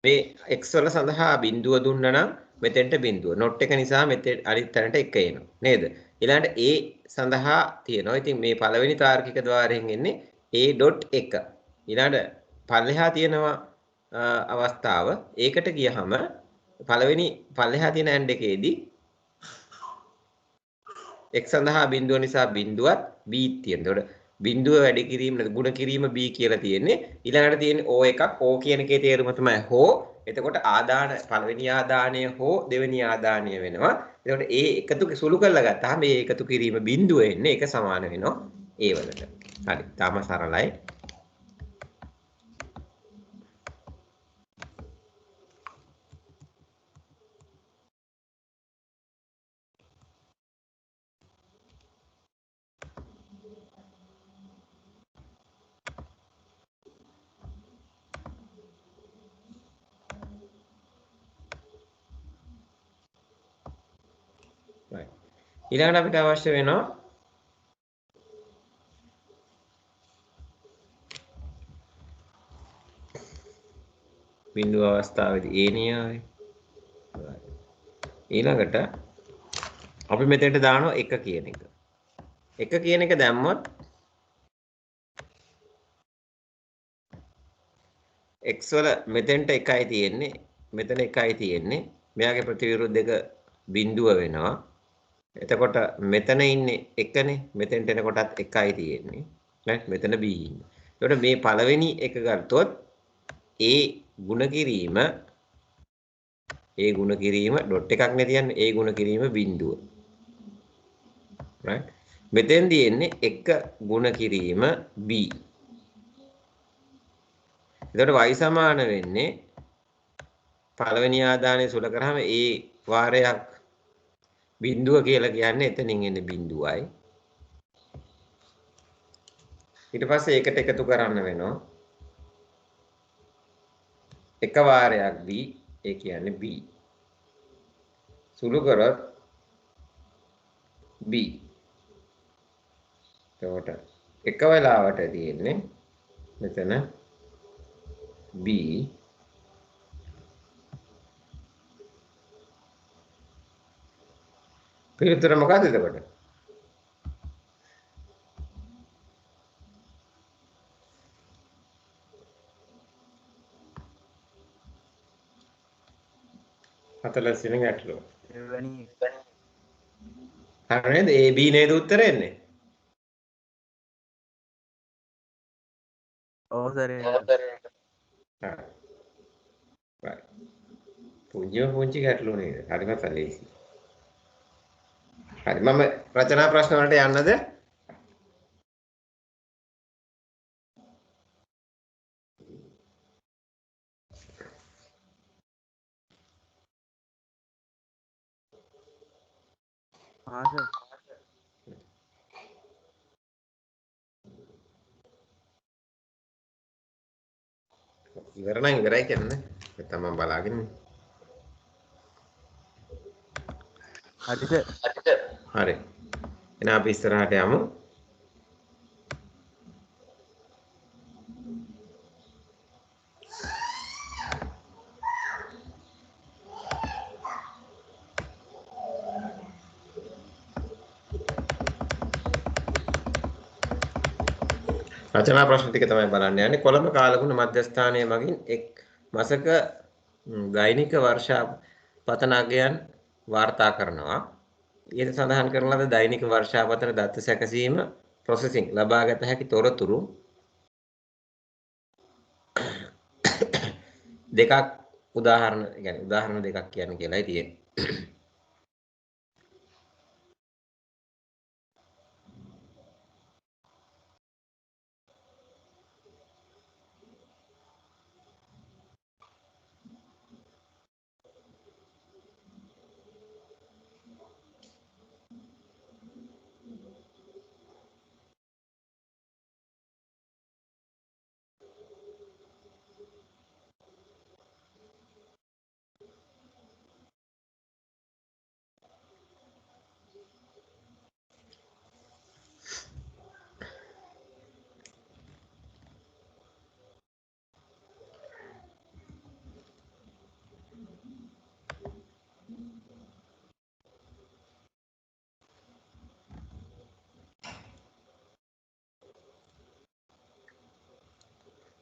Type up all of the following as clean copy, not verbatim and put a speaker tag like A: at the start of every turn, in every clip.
A: මේ x වල සඳහා බිඳුව දුන්නා නම් මෙතෙන්ට බිඳුව. not එක නිසා මෙතෙන් අනිත් තැනට 1 එනවා. නේද? ඊළඟට a සඳහා තියෙනවා. ඉතින් මේ පළවෙනි තාර්කික ద్వාරයෙන් එන්නේ a.1. ඊළඟට පල්ලෙහා තියෙනවා අවස්ථාව. ඒකට ගියහම පළවෙනි පල්ලෙහා තියෙන ඇන්ඩ් එකේදී x සඳහා බිඳුව නිසා බිඳුවත් b තියෙනවා. එතකොට බිඳුව වැඩි කිරීම ගුණ කිරීම b කියලා තියෙන්නේ. ඊළඟට තියෙන්නේ o එකක්. o කියන එකේ තේරුම තමයි හෝ. එතකොට ආදාන පළවෙනි ආදානය හෝ දෙවෙනි ආදානය වෙනවා. එතකොට ඒ එකතු සුළු කරලා ගත්තාම මේ එකතු කිරීම බිඳුව එන්නේ ඒක සමාන වෙනවා a වලට. හරි. තාම සරලයි. ඊළඟට අපිට අවශ්‍ය වෙනවා බිඳුව අවස්ථාවේදී a නියමයි. ඊළඟට අපි මෙතෙන්ට දානවා 1 කියන එක. 1 කියන එක දැම්මොත් x වල මෙතෙන්ට 1යි තියෙන්නේ. මෙතන 1යි තියෙන්නේ. මෙයාගේ ප්‍රතිවිරුද්ධ දෙක බිඳුව වෙනවා. එතකොට මෙතන ඉන්නේ 1නේ. මෙතෙන්ට එනකොටත් 1යි තියෙන්නේ. right මෙතන b ඉන්නේ. එතකොට මේ පළවෙනි එක ගත්තොත් a ගුණ කිරීම ඩොට් එකක් නේ තියන්නේ. a ගුණ කිරීම බිඳුව. right මෙතෙන්දී එන්නේ 1 ගුණ කිරීම b. එතකොට y සමාන වෙන්නේ පළවෙනි ආදානය සුල කරාම a වාරයක් බිඳුව කියලා කියන්නේ එතනින් එන්නේ බිඳුවයි. ඊට පස්සේ ඒකට එකතු කරන්න වෙනවා. එක වාරයක් b ඒ කියන්නේ b. සුළු කරොත් b. එතකොට එක වෙලාවට තියෙන්නේ මෙතන b පිළිතුර මොකක්ද එතකොට? හතලස් වෙන ගැටලුව.
B: එවැනි
A: හරි නේද? A B නේද උත්තරේ එන්නේ?
B: ඔව් සර්.
A: හරි. right. පුංචි ගැටලුව නේද? හරිම සැලෙසි. හරි මම රචනා ප්‍රශ්න වලට යන්නද?
B: සර්.
A: ඉවර නම් ඉවරයි කියන්නේ. නැත්නම් මම බලාගෙන ඉන්නේ.
B: හරි සර්.
A: හරි. එහෙනම් අපි ඉස්සරහට යමු. රචනා ප්‍රශ්න ටික තමයි බලන්න යන්නේ. කොළඹ කාලගුණ මධ්‍යස්ථානයේ මගින් එක් මාසක දෛනික වර්ෂාපතන අගයන් වාර්තා කරනවා. ඊට සඳහන් කරන ලද දෛනික වර්ෂාපතන දත්ත සැකසීම ප්‍රොසෙසිං ලබාගත හැකි තොරතුරු දෙකක් උදාහරණ දෙකක් කියන්නේ කියලායි තියෙන්නේ.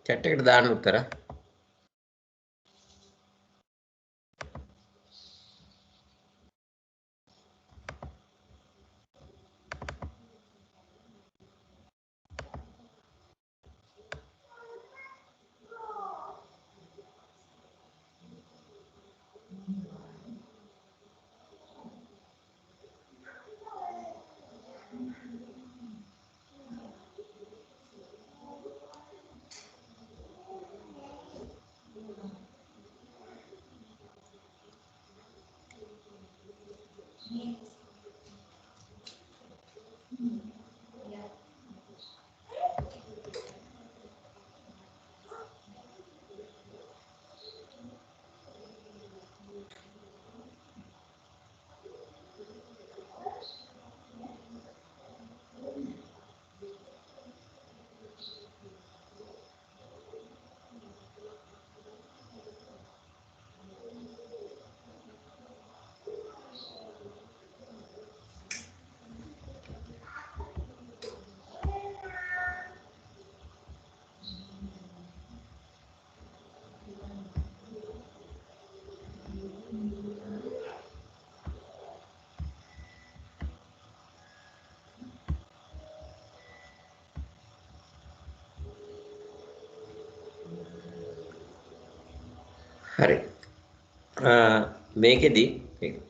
A: chat එකට දාන්න උත්තර. හරි. මේකෙදි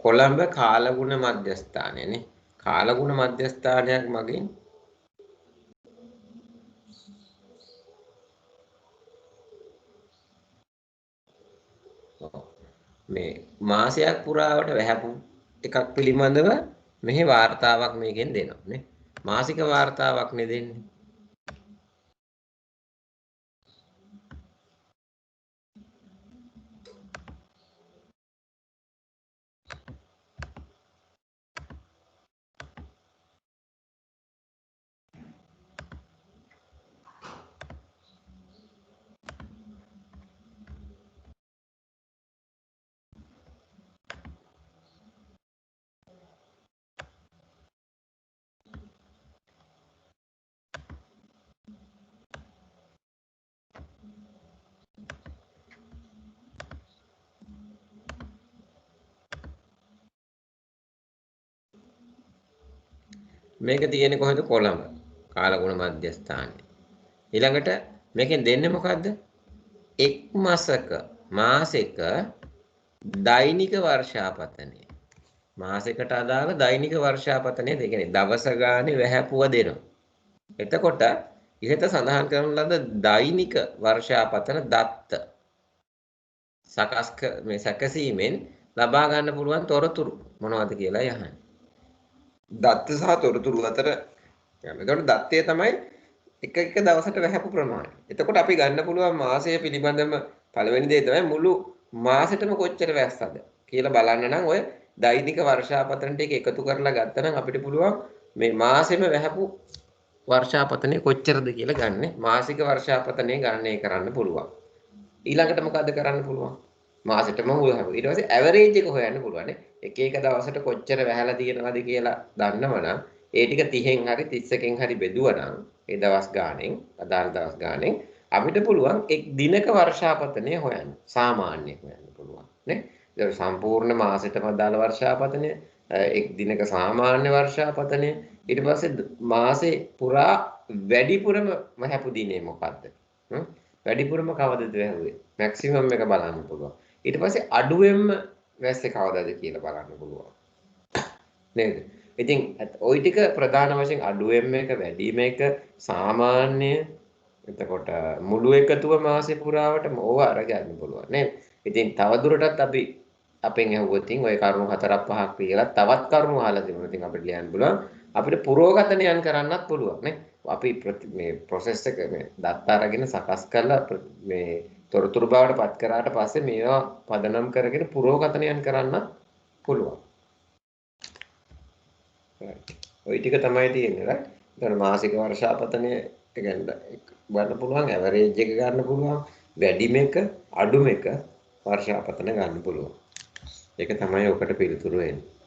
A: කොළඹ කාලගුණ මධ්‍යස්ථානයනේ. කාලගුණ මධ්‍යස්ථානයක් මගින් මේ මාසයක් පුරාවට වැහැපු එකක් පිළිබඳව මෙහි වාර්තාවක් මේකෙන් දෙනවා නේ. මාසික වාර්තාවක් නේ දෙන්නේ. මේක තියෙන්නේ කොහෙද? කොළඹ කාලගුණ මධ්‍යස්ථානයේ. ඊළඟට මේකෙන් දෙන්නේ මොකද්ද? එක් මාසෙක දෛනික වර්ෂාපතනය. මාසෙකට අදාළ දෛනික වර්ෂාපතනය දෙ කියන්නේ දවස ගානේ වැහැපුව දෙනවා. එතකොට ඉහත සඳහන් කරන ලද දෛනික වර්ෂාපතන දත්ත මේ සැකසීමෙන් ලබා ගන්න පුළුවන් තොරතුරු මොනවද කියලා යහන්නේ. දත්ත සහ තොරතුරු අතර එතකොට දත්තය තමයි එක දවසට වැහැපු ප්‍රමාණය. එතකොට අපි ගන්න පුළුවන් මාසය පිළිබඳව පළවෙනි දේ තමයි මුළු මාසෙටම කොච්චර වැස්සද කියලා බලන්න නම් ඔය දෛනික වර්ෂාපතන ටික එකතු කරලා ගත්තනම් අපිට පුළුවන් මේ මාසෙම වැහැපු වර්ෂාපතනය කොච්චරද කියලා ගන්න. මාසික වර්ෂාපතනය ගණනය කරන්න පුළුවන්. ඊළඟට මොකද කරන්න පුළුවන්? මාසෙටම උදාහරණ. ඊට පස්සේ ඇවරේජ් එක හොයන්න පුළුවන්. එක දවසට කොච්චර වැහැලා තියෙනවද කියලා දන්නවනම් ඒ ටික 30න් හරි 31න් හරි බෙදුවනම් ඒ දවස් ගාණෙන් අදාළ දවස් ගාණෙන් අපිට පුළුවන් එක් දිනක වර්ෂාපතනය හොයන්න. සාමාන්‍ය හොයන්න පුළුවන් නේ. ඒක සම්පූර්ණ මාසෙටම අදාළ වර්ෂාපතනය, එක් දිනක සාමාන්‍ය වර්ෂාපතනය, ඊට පස්සේ මාසේ පුරා වැඩිපුරම වැහැපු දිනේ මොකද්ද? වැඩිපුරම කවදද වැහුවේ? මැක්සිමම් එක බලන්න පුළුවන්. ඊට පස්සේ අඩුවෙන්ම වැස්සේ කවදාද කියලා බලන්න පුළුවන්. නේද? ඉතින් ওই ටික ප්‍රධාන වශයෙන් අඩුවෙන්ම එක, වැඩිම එක, සාමාන්‍ය, එතකොට මුළු එකතුව මාසේ පුරාවටම ඕව අරගන්න පුළුවන් නේද? ඉතින් තවදුරටත් අපි අපෙන් ඇහුවොත් ඔය කරුණු 4ක් 5ක් කියලා තවත් කරුණු අහලා තිබුණා. ඉතින් අපිට ලියන්න පුළුවන්. අපිට පුරෝගතනයන් කරන්නත් පුළුවන් නේ. අපි මේ process එක මේ දත්ත අරගෙන සකස් කරලා මේ තොරතුරු බවට පත් කරාට පස්සේ මේවා පදනම් කරගෙන පුරෝගතනයන් කරන්නත් පුළුවන්. ওই ටික තමයි තියෙන්නේ right. ඒතර මාසික වර්ෂාපතනය ගන්න පුළුවන්, ඇවරේජ් එක ගන්න පුළුවන්, වැඩිම එක, අඩුම එක වර්ෂාපතන ගන්න පුළුවන්. ඒක තමයි ඔකට පිළිතුරු වෙන්නේ.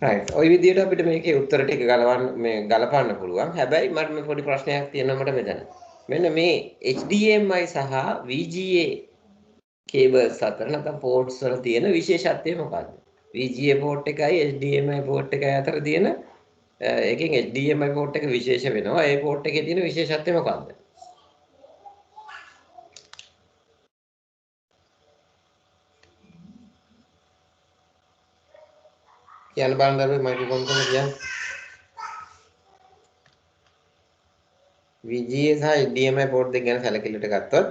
A: right ඔය විදිහට අපිට මේකේ උත්තර ටික ගලපන්න පුළුවන්. හැබැයි මට මේ පොඩි ප්‍රශ්නයක් තියෙනවා මට මෙතන. මෙන්න මේ HDMI සහ VGA cables අතර නැත්නම් ports වල තියෙන විශේෂත්වය මොකක්ද? VGA port එකයි HDMI port එකයි අතර තියෙන එකෙන් HDMI port එක විශේෂ වෙනවා. ඒ port එකේ තියෙන විශේෂත්වය මොකක්ද? කියන්න බලන්න දරුවෝ මයික්‍රොෆෝන් එකෙන් කියන්න. VGA සහ HDMI port දෙක ගැන සැලකිලිට ගත්තොත්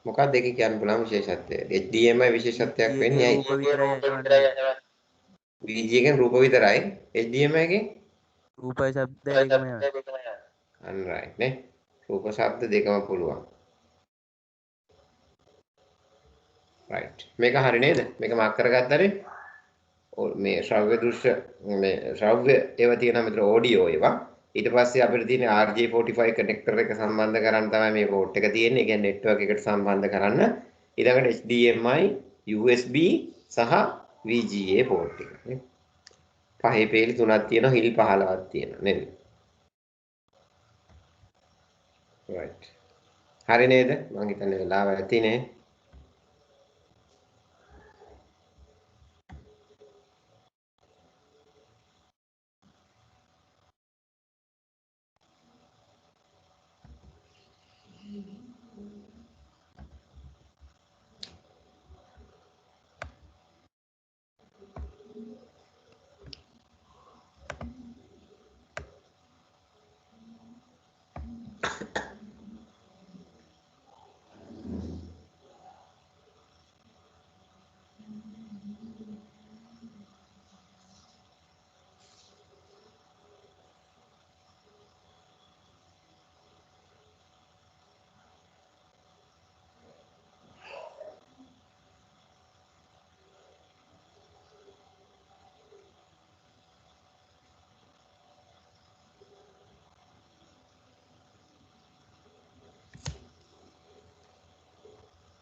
A: මොකක්ද දෙකේ කියන්න පුළුවන් විශේෂත්වය? HDMI විශේෂත්වයක් වෙන්නේ
B: රූප විතරයි යනවනේ.
A: VGA එකෙන් රූප විතරයි. HDMI එකෙන්
B: රූපයි ශබ්දය දෙකම යනවා.
A: අන්න right නේ. රූප ශබ්ද දෙකම පුළුවන්. right. මේක හරි නේද? මේක මාක් කරගත්තනේ. මේ ශ්‍රව්‍ය දෘශ්‍ය මේ ශ්‍රව්‍ය ඒවා තියෙනවා මෙතන ඔඩියෝ ඒවා. ඊට පස්සේ අපිට තියෙන RJ45 කනෙක්ටර් එක සම්බන්ධ කරන් තමයි මේ පෝට් එක තියෙන්නේ. ඒ කියන්නේ නෙට්වර්ක් එකට සම්බන්ධ කරන්න. ඊළඟට HDMI, USB සහ VGA පෝට් එක. නේ. පහේ පේලි තුනක් තියෙනවා, හිල් 15ක් තියෙනවා නේද? right. හරි නේද? මම හිතන්නේ වෙලාව ඇතිනේ.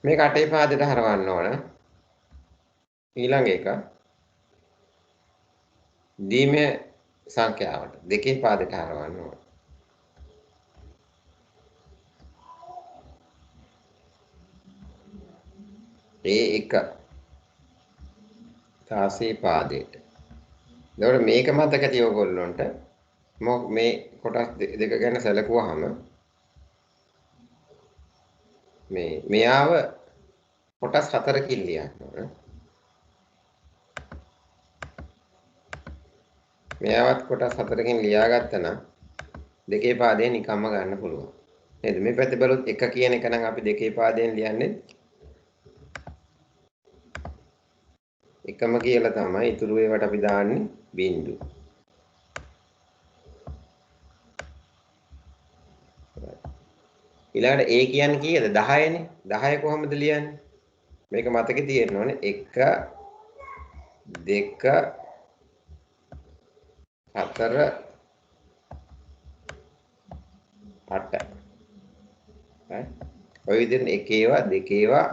A: මේක අටේ පාදයට හරවන්න ඕන. ඊළඟ එක දීමේ සංඛ්‍යාවට දෙකේ පාදයට හරවන්න ඕන. ඒ1 තාසේ පාදයට. එතකොට මේක මතක තිය ඔයගොල්ලන්ට මේ කොටස් දෙක ගැන සැලකුවාම මෙයාව කොටස් 4කින් ලියන්න ඕන. මෙයාවත් කොටස් 4කින් ලියාගත්තා නම් දෙකේ පාදයෙන් නිකම්ම ගන්න පුළුවන්. නේද? මේ පැත්තේ බලුත් 1 කියන එක නම් අපි දෙකේ පාදයෙන් ලියන්නේ එකම කියලා තමයි. ඉතුරු ඒවට අපි දාන්නේ බිංදු. ඊළඟට A කියන්නේ කීයද? 10නේ. 10 කොහොමද ලියන්නේ? මේක මතකේ තියෙන්න ඕනේ. 1 2 4 8. හරි. ඔය විදිහට 1 ඒවා 2 ඒවා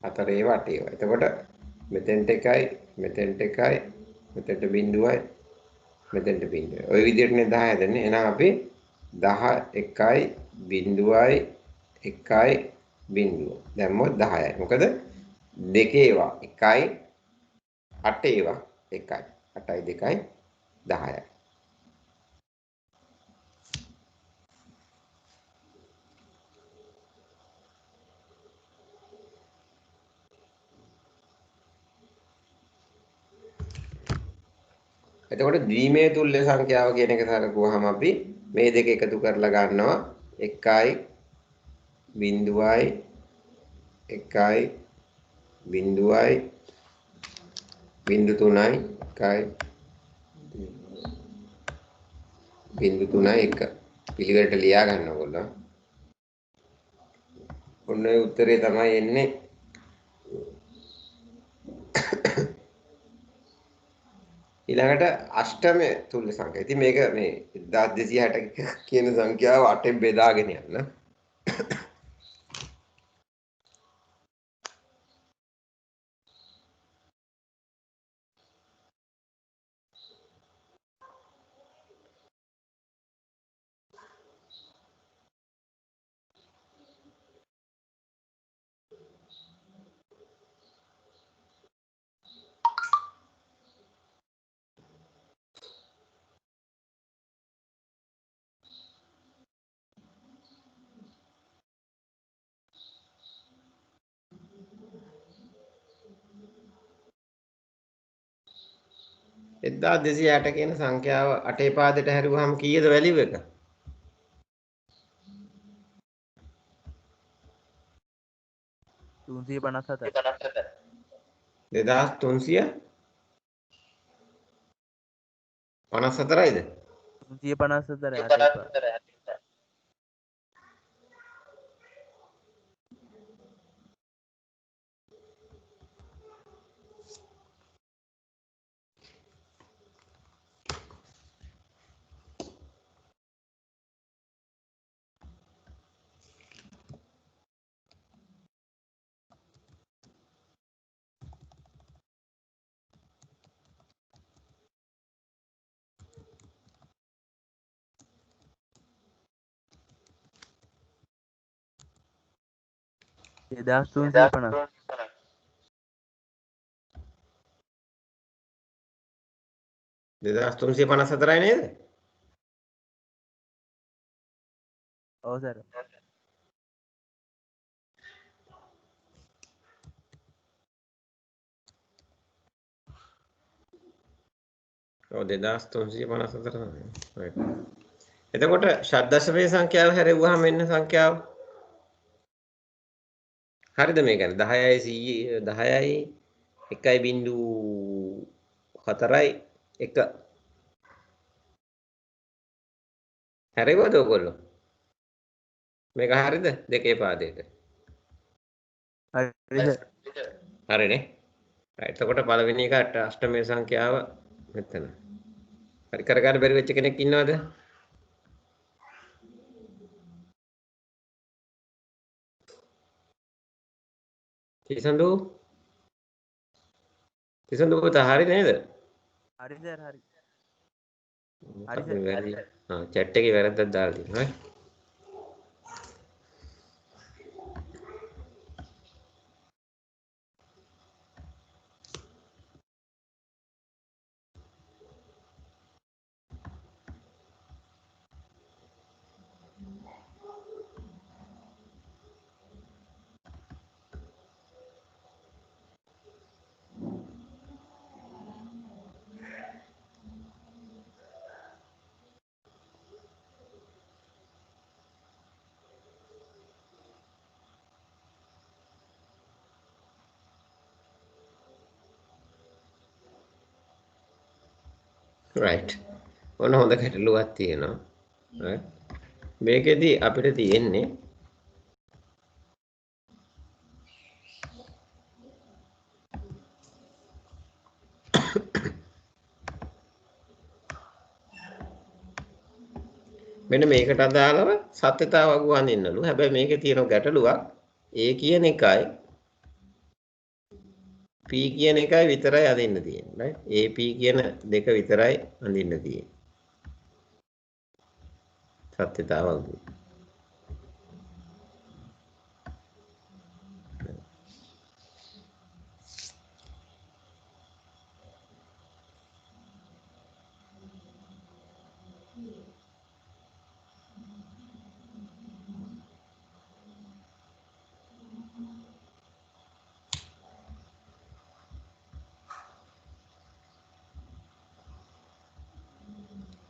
A: 4 ඒවා 8 ඒවා. එතකොට මෙතෙන්ට එකයි මෙතෙන්ට එකයි මෙතෙන්ට බිංදුවයි මෙතෙන්ට බිංදුවයි. ඔය විදිහටනේ 10 දෙන්නේ. එහෙනම් අපි 11යි බිංදුවයි 1යි බිංදුව. දැම්මොත් 10යි. මොකද දෙකේ ඒවා 1යි 8 ඒවා 1යි. 8යි 2යි 10යි. එතකොට ද්විමේය තුල්‍ය සංඛ්‍යාව කියන එක සලකුවාම අපි මේ දෙක එකතු කරලා ගන්නවා 1යි බිංදුවයි 1යි බිංදුවයි බිංදු 3යි 1යි බිංදු 3යි 1 පිළිවෙලට ලියා ගන්න ඕගොල්ලෝ. ඔන්න ඔය උත්තරේ තමයි එන්නේ. ඊළඟට අෂ්ටමය තුල්‍ය සංඛ්‍යාව. ඉතින් මේක මේ 1260 කියන සංඛ්‍යාව 8ෙන් බෙදාගෙන යන්න. 1260 කියන සංඛ්‍යාව අටේ පාදයට හැරුවාම කීයද වැලියු එක?
B: 357.
A: 2354යිද?
B: 354 අටේ පා. 2350.
A: 2354යි නේද?
B: ඔව් සර්.
A: ඔව් 2354 තමයි. right. එතකොට ෂඩ්දශමයේ සංඛ්‍යාව හැරෙව්වහම එන්න සංඛ්‍යාව හරිද මේ කියන්නේ 10යි 10යි 1.4යි 1 හැරෙවද ඔයගොල්ලෝ මේක හරිද දෙකේ පාදයට
B: හරි සර්.
A: හරිනේ right එතකොට පළවෙනි එක අෂ්ටමයේ සංඛ්‍යාව මෙතන හරි කරගන්න බැරි වෙච්ච කෙනෙක් ඉන්නවද තිසඳු පුතා හරි නේද
B: හරි සර් හරි.
A: හරි සර් chat එකේ වැරද්දක් දාලා තියෙනවා right ඔන්න හොඳ ගැටලුවක් තියෙනවා right මේකෙදි අපිට තියෙන්නේ මෙන්න මේකට අදාළව සත්‍යතාව වගු අඳින්නලු හැබැයි මේකේ තියෙන ගැටලුවක් A කියන එකයි P කියන එකයි විතරයි අදින්න තියෙන්නේ right A P කියන දෙක විතරයි අඳින්න තියෙන්නේ සත්‍යතාව වගු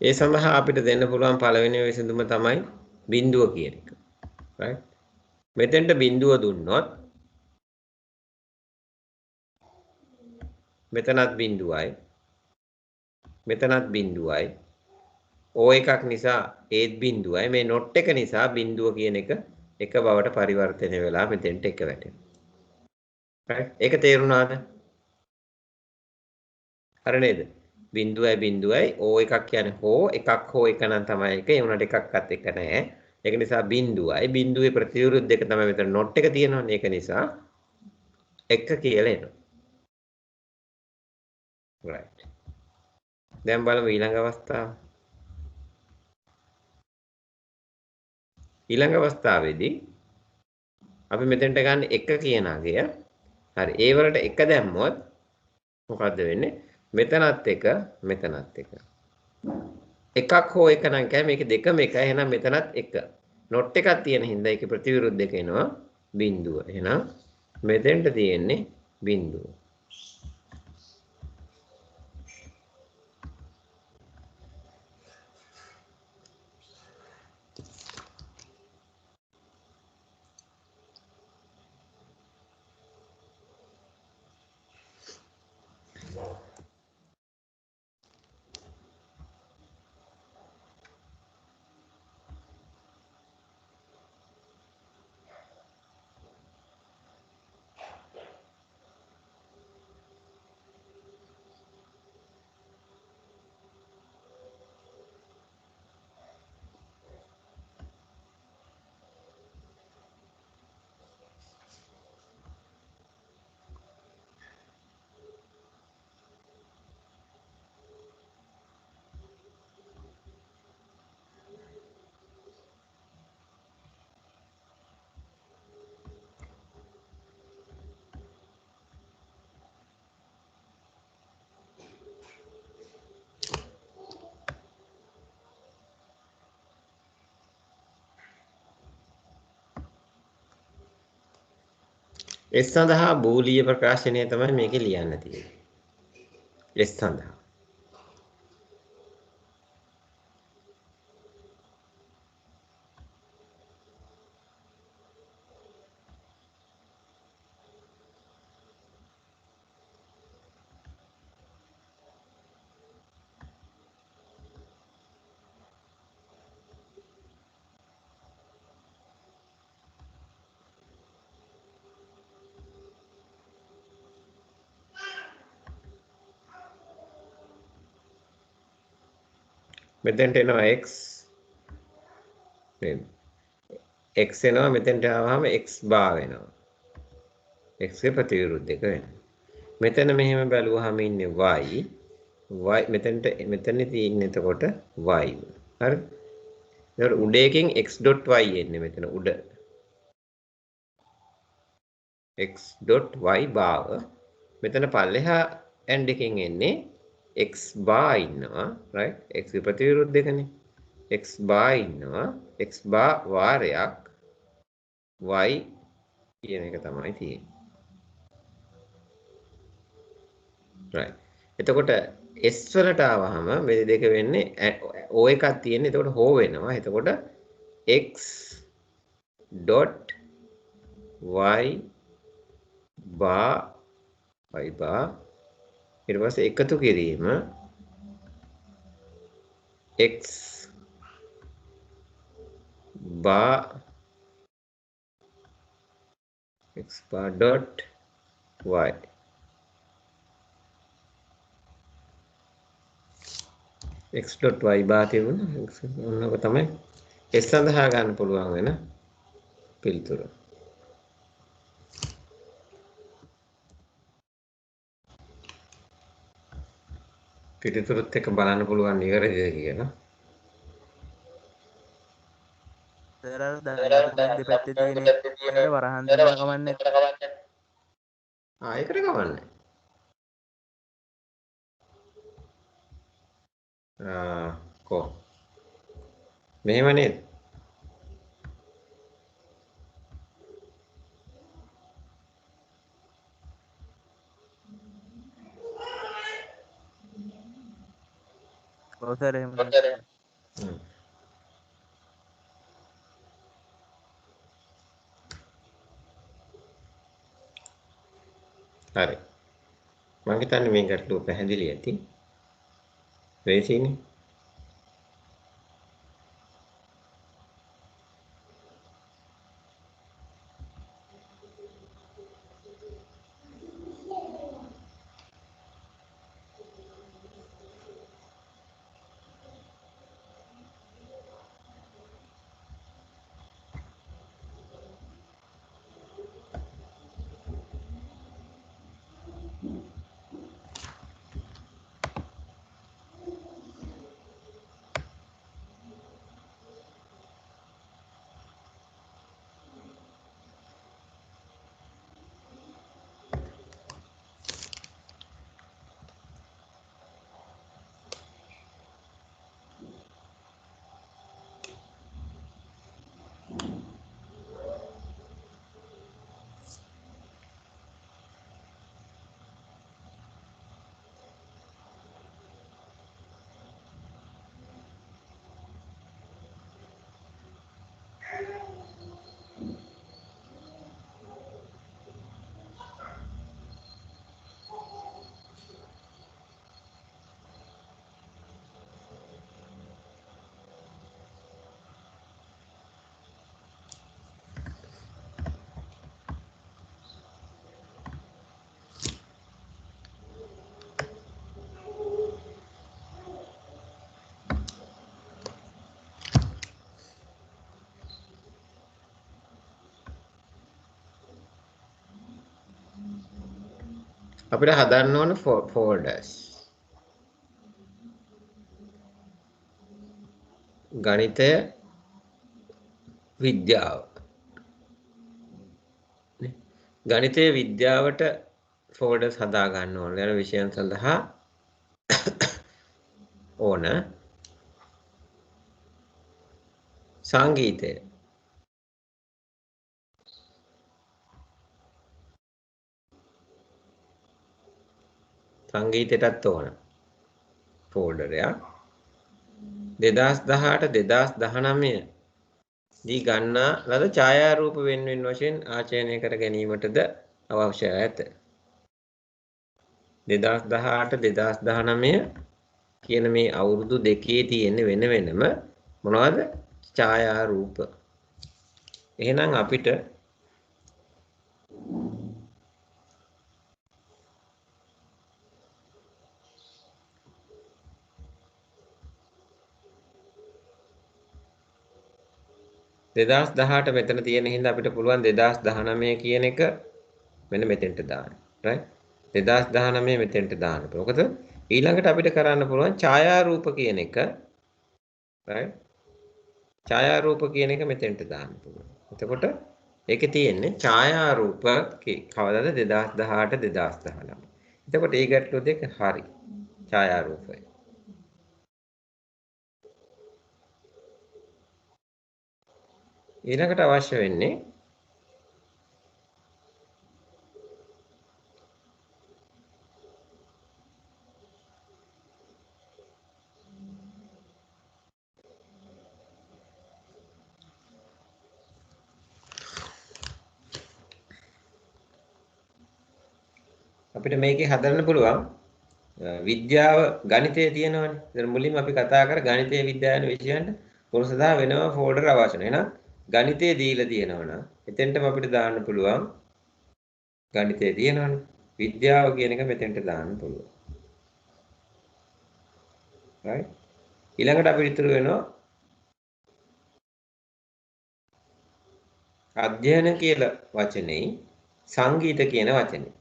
A: ඒ සඳහා අපිට දෙන්න පුළුවන් පළවෙනි විසඳුම තමයි බිඳුව කියන එක. right? මෙතෙන්ට බිඳුව දුන්නොත් මෙතනත් බිඳුවයි මෙතනත් බිඳුවයි O එකක් නිසා ඒත් බිඳුවයි මේ not එක නිසා බිඳුව කියන එක එක බවට පරිවර්තනය වෙලා මෙතෙන්ට එක වැටෙනවා. right? ඒක තේරුණාද? හරි නේද? බිඳුවයි O එකක් කියන්නේ හෝ එකක් හෝ එක නම් තමයි එක ඒ උනට එකක්වත් එක නැහැ ඒක නිසා බිඳුවයි බිඳුවේ ප්‍රතිවිරුද්ධ එක තමයි මෙතන not එක තියෙනවනේ ඒක නිසා එක කියලා එනවා right දැන් බලමු ඊළඟ අවස්ථාව ඊළඟ අවස්ථාවේදී අපි මෙතෙන්ට ගන්න එක කියන අගය හරි ඒ වලට එක දැම්මොත් මොකද්ද වෙන්නේ මෙතනත් එක මෙතනත් එක එකක් හෝ එක නම් කෑ මේක දෙකම එක එහෙනම් මෙතනත් එක not එකක් තියෙන හින්දා ඒකේ ප්‍රතිවිරුද්ධ එක එනවා බිඳුව එහෙනම් මෙතෙන්ට තියෙන්නේ බිඳුව S සඳහා බූලිය ප්‍රකාශනය තමයි මේකේ ලියන්න තියෙන්නේ. S සඳහා. මෙතෙන්ට එනවා x නේද? x එනවා මෙතෙන්ට ආවම x බා වෙනවා. x ගේ ප්‍රතිවිරුද්ධ එක වෙනවා. මෙතන මෙහෙම බැලුවාම ඉන්නේ y. y මෙතෙන්ට මෙතන තියෙන්නේ එතකොට y. හරි? එතකොට උඩ එකෙන් x.y එන්නේ මෙතන උඩ. x.y බාව මෙතන පල්ලෙහා end එකෙන් එන්නේ x බා ඉන්නවා right x ප්‍රතිවිරුද්ධ එකනේ x බා ඉන්නවා x බා වාරයක් y කියන එක තමයි තියෙන්නේ right එතකොට s වලට ආවහම මේ දෙක වෙන්නේ o එකක් තියෙන්නේ එතකොට හෝ වෙනවා එතකොට x dot y බා y බා ඊට පස්සේ එකතු කිරීම x bar dot y x dot y bar තිබුණා ඔන්නක තමයි s සඳහා ගන්න පුළුවන් වෙන පිළිතුර පිළිතුරත් එක්ක බලන්න පුළුවන් නිවැරදිද කියලා
B: සර් අර ඩොක්යුමන්ට් දෙපැත්තේ තියෙන එකට වරහන් දෙන්න කමන්නේ
A: ඒකට කවන්නේ කො මෙහෙම නේද
B: ඔව් සර් එහෙම
A: හරි මම හිතන්නේ මේ ගැටලුව පැහැදිලි ඇති ලේසියිනේ අපිට හදන්න ඕන ෆෝල්ඩර්ස් ගණිතය විද්‍යාව ගණිතය විද්‍යාවට ෆෝල්ඩර්ස් හදා ගන්න ඕන යන විෂයන් සඳහා ඕන සංගීතය සංගීතයටත් ඕන ෆෝල්ඩර් එක 2018 2019 දී ගන්නා ලද ඡායාරූප වෙන වශයෙන් ආචරණය කර ගැනීමටද අවශ්‍ය ඇත 2018 2019 කියන මේ අවුරුදු දෙකේ තියෙන වෙන වෙනම මොනවද ඡායාරූප එහෙනම් අපිට දෙදස් 18 මෙතන තියෙන හින්දා අපිට පුළුවන් 2019 කියන එක මෙන්න මෙතෙන්ට දාන්න. right? 2019 මෙතෙන්ට දාන්න. මොකද ඊළඟට අපිට කරන්න පුළුවන් ඡායාරූප කියන එක right? ඡායාරූප කියන එක මෙතෙන්ට දාන්න පුළුවන්. එතකොට ඒකේ තියෙන්නේ ඡායාරූප කවදාද 2018 2019. එතකොට ඒ ගැටලුව දෙක හරි. ඡායාරූපය. ඊළඟට අවශ්‍ය වෙන්නේ අපිට මේකේ හදන්න පුළුවන් විද්‍යාව ගණිතය තියෙනවනේ. දැන් මුලින්ම අපි කතා කර ගණිතය විද්‍යාව යන විෂයන්ට පොර සඳහා වෙනම ෆෝල්ඩර් අවශ්‍ය නැහැ. එහෙනම් ගණිතය දීලා තියෙනවනම් එතෙන්ටම අපිට දාන්න පුළුවන් ගණිතය තියෙනවනේ. විද්‍යාව කියන එක මෙතෙන්ට දාන්න පුළුවන්. right? ඊළඟට අපිට ඉතුරු වෙනවා අධ්‍යයන කියලා වචනේ සංගීත කියන වචනේ.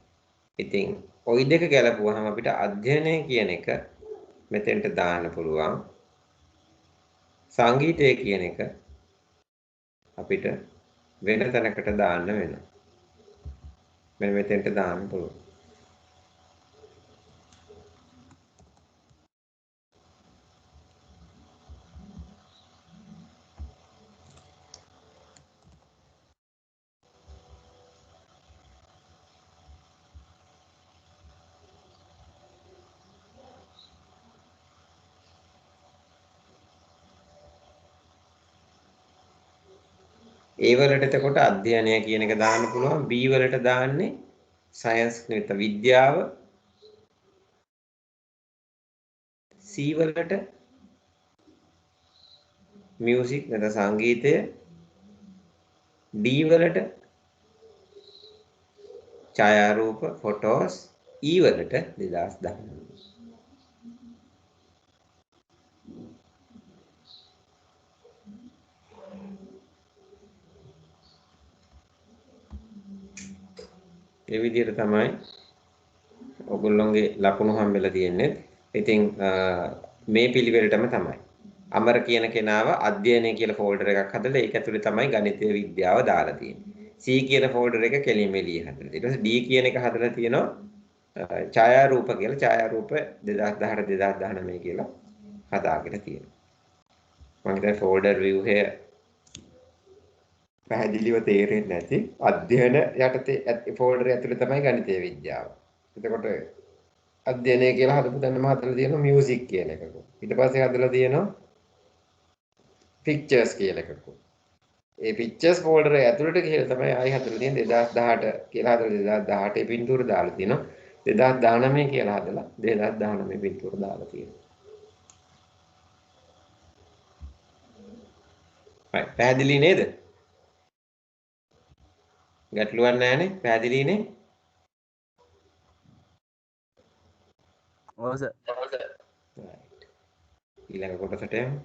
A: ඉතින් ওই දෙක ගැලපුවාම අපිට අධ්‍යයනය කියන එක මෙතෙන්ට දාන්න පුළුවන්. සංගීතය කියන එක අපිට වෙන තැනකට දාන්න වෙනවා. මෙන්න මෙතෙන්ට දාන්න පුළුවන්. A වලට එතකොට අධ්‍යයනය කියන එක දාන්න පුළුවන්. B වලට දාන්නේ සයන්ස් නැත්නම් විද්‍යාව. C වලට මියුසික් නැත්නම් සංගීතය. D වලට ඡායාරූප ෆොටෝස්. E වලට 2019. ඒ විදිහට තමයි ඔයගොල්ලෝගේ ලකුණු හම්බෙලා තියෙන්නේ. ඉතින් මේ පිළිවෙලටම තමයි. අමර කියන කෙනාව අධ්‍යයනය කියලා ෆෝල්ඩර් එකක් හදලා ඒක ඇතුලේ තමයි ගණිතය විද්‍යාව දාලා තියෙන්නේ. C කියන ෆෝල්ඩර් එක කෙලින්ම එළිය හදලා. ඊට පස්සේ D කියන එක හදලා තියෙනවා ඡායාරූප කියලා. ඡායාරූප 2018 2019 කියලා හදාගෙන තියෙනවා. මම හිතන්නේ ෆෝල්ඩර් view එක පැහැදිලිව තේරෙන්නේ නැති අධ්‍යයන යටතේ ෆෝල්ඩර් ඇතුලේ තමයි ගණිතය විද්‍යාව. එතකොට අධ්‍යයනය කියලා හදපු තැනම හදලා තියෙනවා මියුසික් කියන එකක. ඊට පස්සේ හදලා තියෙනවා පික්චර්ස් කියලා එකක. ඒ පික්චර්ස් ෆෝල්ඩර් ඇතුළට ගිහලා තමයි ආයි හදලා තියෙන්නේ 2018 කියලා හදලා 2018 පින්තූර දාලා තියෙනවා. 2019 කියලා හදලා 2019 පින්තූර දාලා තියෙනවා. හරි පැහැදිලි නේද? ගැටලුවක් නැහැනේ පැහැදිලිනේ?
B: ඔව් සර්.
A: ඊළඟ කොටසට යමු.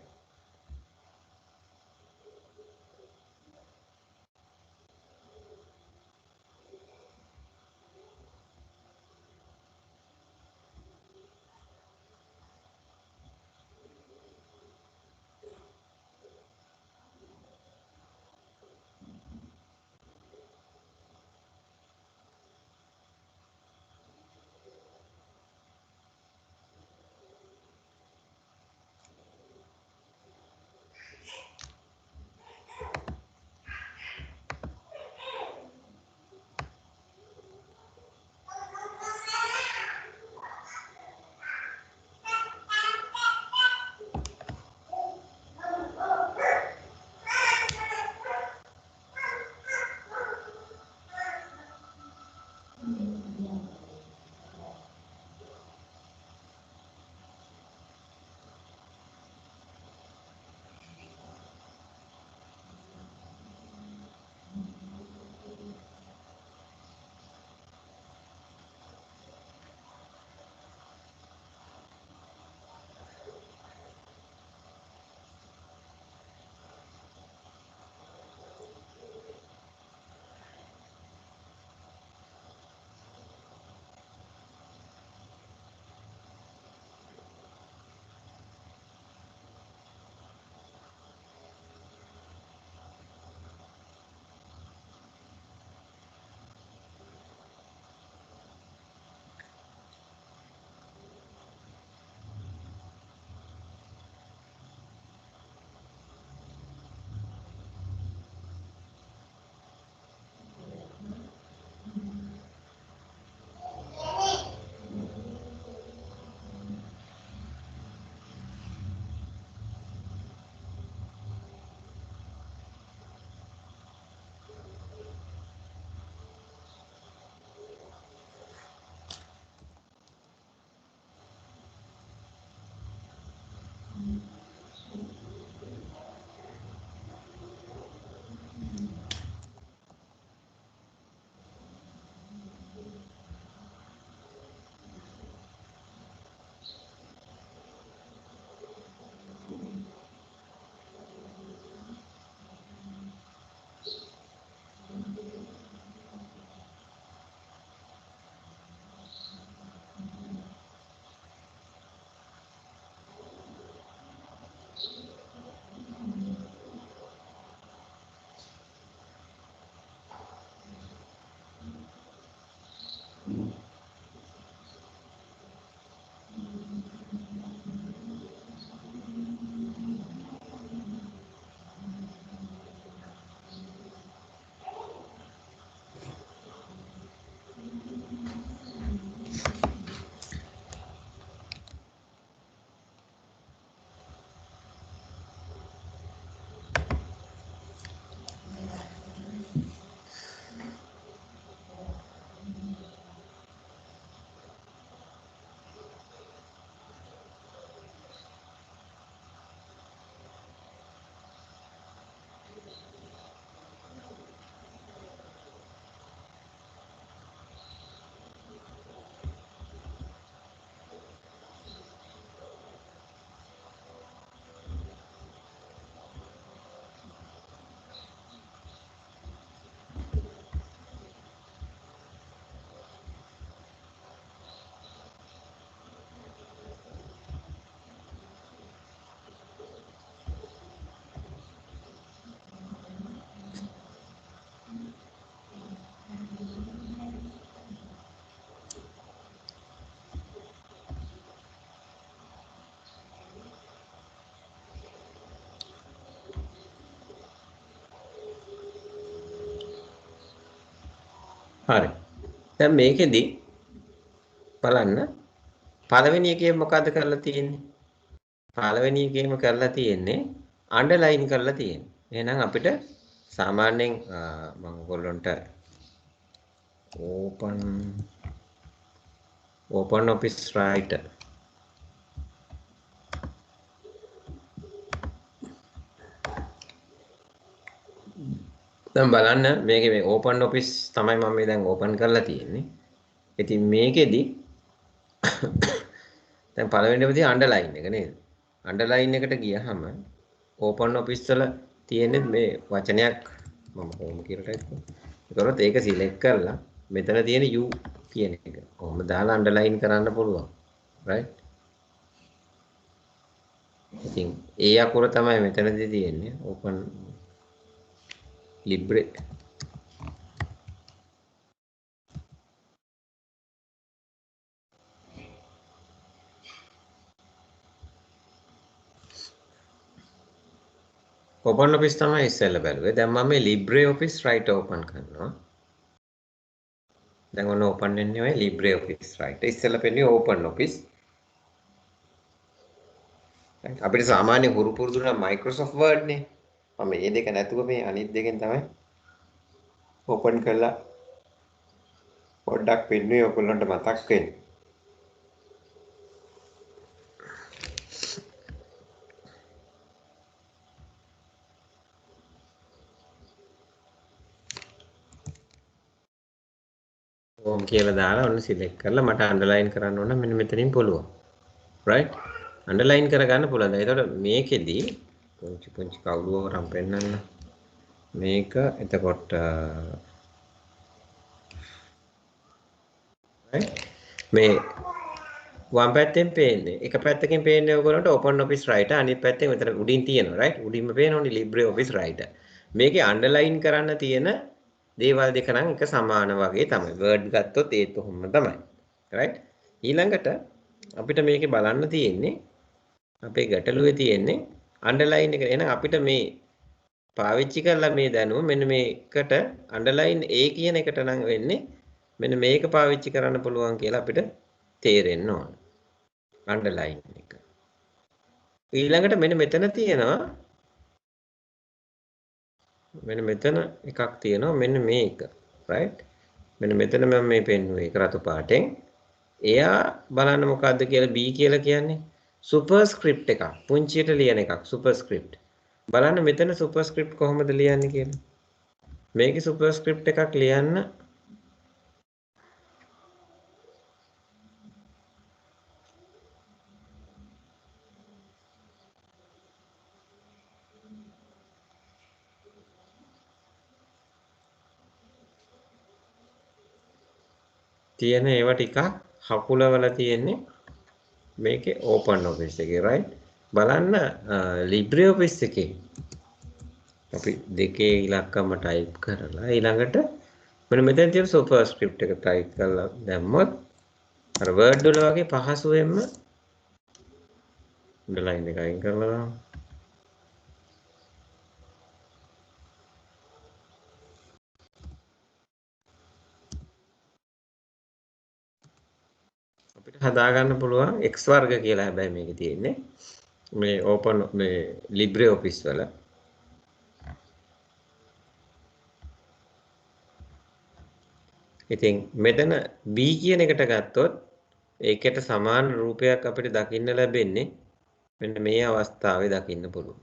A: හරි. දැන් මේකෙදි බලන්න පළවෙනි එකේ මොකද්ද කරලා තියෙන්නේ? පළවෙනි එකේම කරලා තියෙන්නේ අන්ඩර්ලයින් කරලා තියෙන්නේ. එහෙනම් අපිට සාමාන්‍යයෙන් මම ඔයගොල්ලන්ට open office writer දැන් බලන්න මේකේ මේ open office තමයි මම මේ දැන් open කරලා තියෙන්නේ. ඉතින් මේකෙදි දැන් පළවෙනිම දේ අන්ඩර්ලයින් එක නේද? අන්ඩර්ලයින් එකට ගියහම open office වල තියෙන මේ වචනයක් මම කොහොම කියලා ටයිප් කරනවා. ඒකත් ඒක සිලෙක්ට් කරලා මෙතන තියෙන u කියන එක කොහොම දාලා අන්ඩර්ලයින් කරන්න පුළුවන්. right? ඉතින් ඒ අකුර තමයි මෙතනදී තියෙන්නේ open libre open office තමයි ඉස්සෙල්ලා බැලුවේ. දැන් මම මේ LibreOffice Writer open කරනවා. දැන් ඔන්න open වෙන්නේ ඔය LibreOffice Writer. ඉස්සෙල්ලා පෙන්නේ open office. අපිට සාමාන්‍ය හුරු පුරුදු නම් Microsoft Word නේ. මම මේ දෙක නැතුව මේ අනිත් දෙකෙන් තමයි open කරලා පොඩ්ඩක් පෙන්නුවේ ඔයගොල්ලන්ට මතක් වෙන්න. ඕම් කියලා දාලා ඔන්න සිලෙක්ට් කරලා මට අන්ඩර්ලයින් කරන්න ඕන මෙන්න මෙතනින් පුළුවන්. right? අන්ඩර්ලයින් කරගන්න පුළුවන්. එතකොට මේකෙදි පුංචි කවුළුව වරම් පෙන්නන්න. මේක එතකොට මේ වම් පැත්තෙන් පේන්නේ එක පැත්තකින් පේන්නේ ඔයගොල්ලන්ට open office writer අනිත් පැත්තෙන් මෙතන උඩින් තියෙනවා right උඩින්ම පේනෝනේ LibreOffice writer මේකේ අන්ඩර්ලයින් කරන්න තියෙන දේවල් දෙක නම් එක සමාන වගේ තමයි word ගත්තොත් ඒත් කොහොම තමයි right ඊළඟට අපිට මේකේ බලන්න තියෙන්නේ අපේ ගැටලුවේ තියෙන්නේ අන්ඩර්ලයින් එක එහෙනම් අපිට මේ පාවිච්චි කරලා මේ දැනුම මෙන්න මේකට අන්ඩර්ලයින් A කියන එකට නම් වෙන්නේ මෙන්න මේක පාවිච්චි කරන්න පුළුවන් කියලා අපිට තේරෙන්න ඕන. අන්ඩර්ලයින් එක. ඊළඟට මෙන්න මෙතන තියෙනවා මෙන්න මෙතන එකක් තියෙනවා මෙන්න මේක. right? මෙන්න මෙතන මම මේ පෙන්නුවේ ඒක රතු පාටෙන්. එයා බලන්න මොකද්ද කියලා B කියලා කියන්නේ සුපර්ස්ක්‍රිප්ට් එකක්. පුංචියට ලියන එකක් සුපර්ස්ක්‍රිප්ට්. බලන්න මෙතන සුපර්ස්ක්‍රිප්ට් කොහොමද ලියන්නේ කියලා. මේකේ සුපර්ස්ක්‍රිප්ට් එකක් ලියන්න තියෙන ඒවා ටිකක් හකුලවල තියෙන්නේ මේකේ open office එකේ right බලන්න LibreOffice එකේ අපි දෙකේ ඉලක්කම ටයිප් කරලා ඊළඟට මෙන්න මෙතන තියෙන superscript එක ටයිප් කරලා දැම්මොත් අර word වල වගේ පහසුවෙන්ම underline එක අයින් කරලා දාමු අපිට හදා ගන්න පුළුවන් x වර්ග කියලා හැබැයි මේකේ තියෙන්නේ මේ open මේ LibreOffice වල ඉතින් මෙතන B කියන එකට ගත්තොත් ඒකට සමාන රූපයක් අපිට දකින්න ලැබෙන්නේ මෙන්න මේ අවස්ථාවේ දකින්න පුළුවන්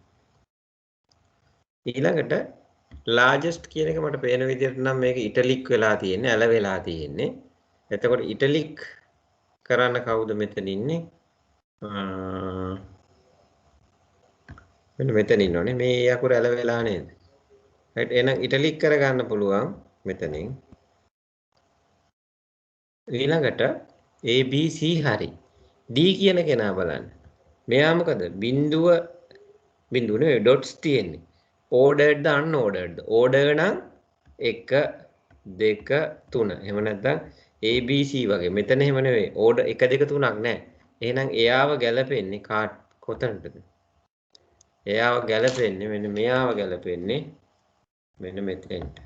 A: ඊළඟට largest කියන එක මට පේන විදිහට නම් මේක italic වෙලා තියෙන්නේ ඇල වෙලා තියෙන්නේ එතකොට italic කරන්න කවුද මෙතන ඉන්නේ මෙන්න මෙතන ඉන්නෝනේ මේ අකුර ඇල වෙලා නේද right එහෙනම් italic කරගන්න පුළුවන් මෙතනින් ඊළඟට ABC හරි D කියන කෙනා බලන්න මෙයා මොකද බිඳුව නෙවෙයි dots තියෙන්නේ ordered ද unordered order නම් 1 2 3 එහෙම නැත්නම් ABC වගේ මෙතන එහෙම නෙවෙයි order 1 2 3ක් නැහැ එහෙනම් එයාව ගැලපෙන්නේ කොතනටද එයාව ගැලපෙන්නේ මෙන්න මෙයාව ගැලපෙන්නේ මෙන්න මෙතෙන්ට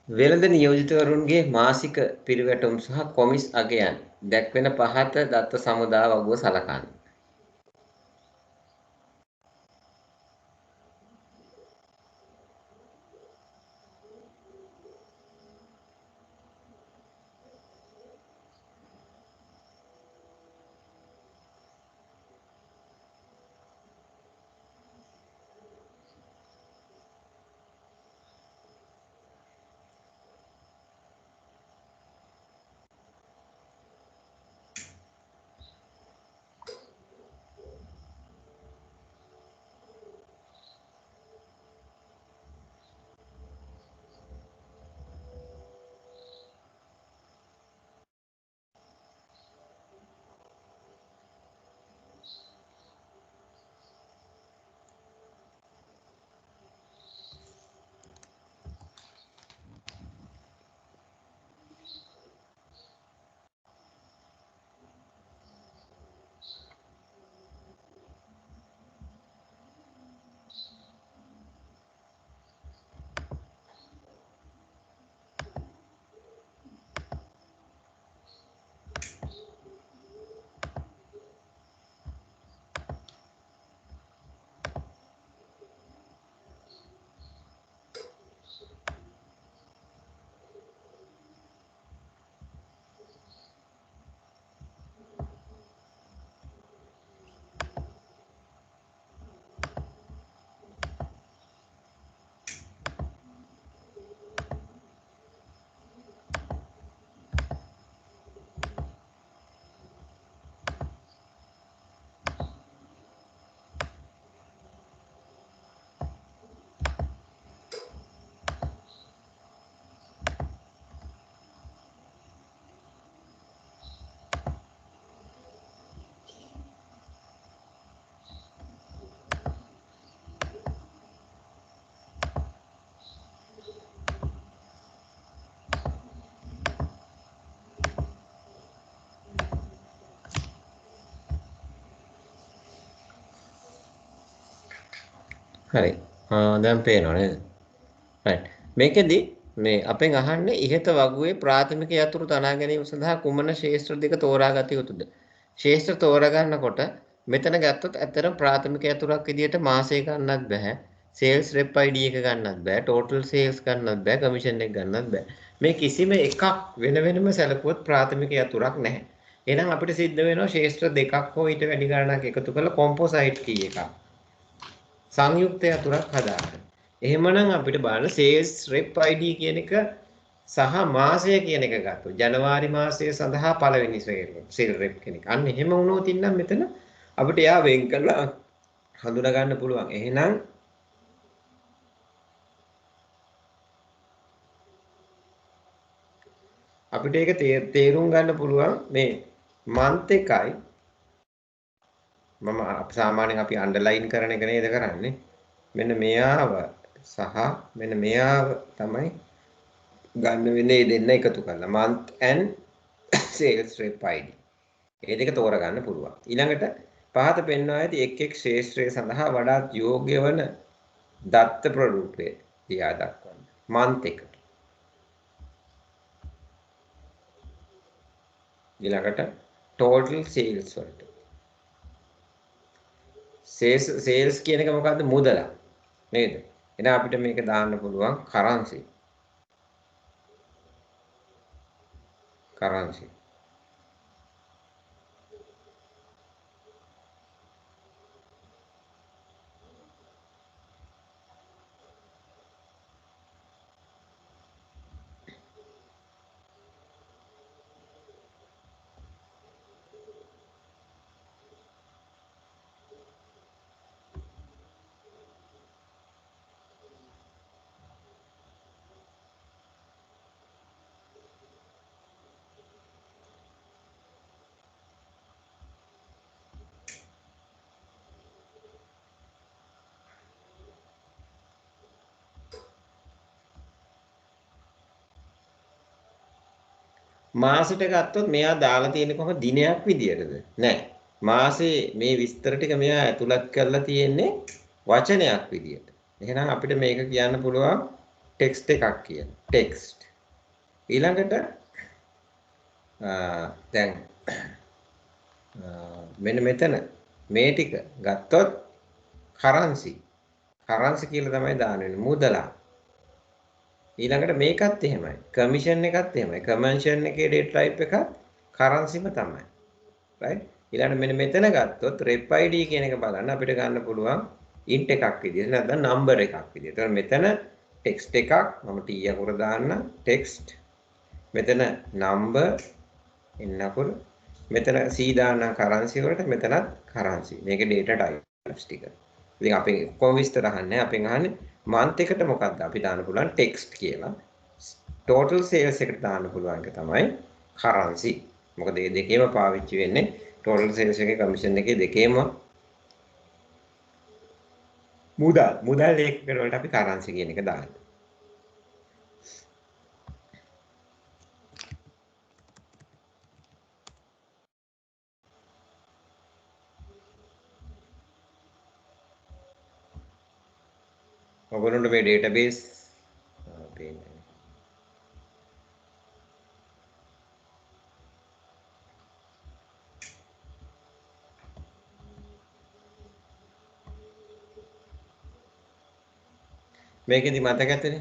A: වෙළඳ නියෝජිතවරුන්ගේ මාසික පිරිවැටුම් සහ කොමිස් අගයන් දැක්වෙන පහත දත්ත සමුදාය වගුව සලකන්න. හරි. දැන් පේනව නේද? right. මේකෙදි මේ අපෙන් අහන්නේ ඉහත වගුවේ ප්‍රාථමික යතුරු තනා ගැනීම සඳහා කුමන ශේෂ්ත්‍ර දෙක තෝරා ගත යුතුද? ශේෂ්ත්‍ර තෝරා ගන්නකොට මෙතන ගත්තොත් ඇත්තටම ප්‍රාථමික යතුරක් විදියට මාසය ගන්නත් බෑ. සේල්ස් රෙප් ID එක ගන්නත් බෑ. ටෝටල් සේල්ස් ගන්නත් බෑ. කමිෂන් එක ගන්නත් බෑ. මේ කිසිම එකක් වෙන වෙනම සැලකුවොත් ප්‍රාථමික යතුරක් නැහැ. එහෙනම් අපිට සිද්ධ වෙනවා ශේෂ්ත්‍ර දෙකක් හෝ ඊට වැඩි ගණනක් එකතු කරලා කොම්පොසයිට් කී එකක් සංයුක්ත යතුරක් හදාගන්න. එහෙමනම් අපිට බලන්න සේල්ස් රෙප් ID කියන එක සහ මාසය කියන එක ගත්තොත් ජනවාරි මාසය සඳහා පළවෙනි සේල් රෙප් කෙනෙක්. අන්න එහෙම වුණොත් ඉන්නම් මෙතන අපිට එයා වෙන් කරලා හඳුනා ගන්න පුළුවන්. එහෙනම් අපිට ඒක තේරුම් ගන්න පුළුවන් මේ month එකයි මම සාමාන්‍යයෙන් අපි අන්ඩර්ලයින් කරන එක නේද කරන්නේ. මෙන්න මෙයාව සහ මෙන්න මෙයාව තමයි ගන්න වෙන්නේ දෙන්න එකතු කරලා month and sales rep ID. මේ දෙක තෝරගන්න පුළුවන්. ඊළඟට පහත පෙන්වා ඇති එක් එක් ශේෂ්ත්‍රය සඳහා වඩාත් යෝග්‍ය වන දත්ත ප්‍රරූපය දිහා දක්වන්න. month එකට. ඊළඟට total sales වලට. sales කියන එක මොකද්ද? මුදල. නේද? එහෙනම් අපිට මේක දාන්න පුළුවන් currency. මාසෙට ගත්තොත් මෙයා දාලා තියෙන්නේ කොහොමද දිනයක් විදියටද? නෑ. මාසේ මේ විස්තර ටික මෙයා ඇතුළත් කරලා තියෙන්නේ වචනයක් විදියට. එහෙනම් අපිට මේක කියන්න පුළුවන් ටෙක්ස්ට් එකක් කියන ටෙක්ස්ට් ඊළඟට දැන් මෙන්න මෙතන මේ ටික ගත්තොත් කරන්සි කියලා තමයි දාන්නේ මුදලක් ඊළඟට මේකත් එහෙමයි කමිෂන් එකත් එහෙමයි කමර්ෂල් එකේ ඩේටා ටයිප් එකත් කරන්සිම තමයි right ඊළඟට මෙන්න මෙතන ගත්තොත් rep id කියන එක බලන්න අපිට ගන්න පුළුවන් int එකක් විදිහට නැත්නම් number එකක් විදිහට. ඒතකොට මෙතන text එකක් මම t අකුර දාන්න text මෙතන number n අකුර මෙතන c දාන්න currency වලට මෙතනත් currency. මේක data types ටික. ඉතින් අපි කොහොම විස්තර අහන්නේ අපෙන් අහන්නේ month එකට මොකක්ද අපි දාන්න පුළුවන් text කියලා. total sales එකට දාන්න පුළුවන් එක තමයි currency. මොකද මේ දෙකේම පාවිච්චි වෙන්නේ total sales එකේ commission එකේ දෙකේම මුදල් ඒකක වලට අපි currency කියන එක දාන්නේ. ඔයගොල්ලන්ට මේ database පේන්නේ මේකෙදි මතක ඇතනේ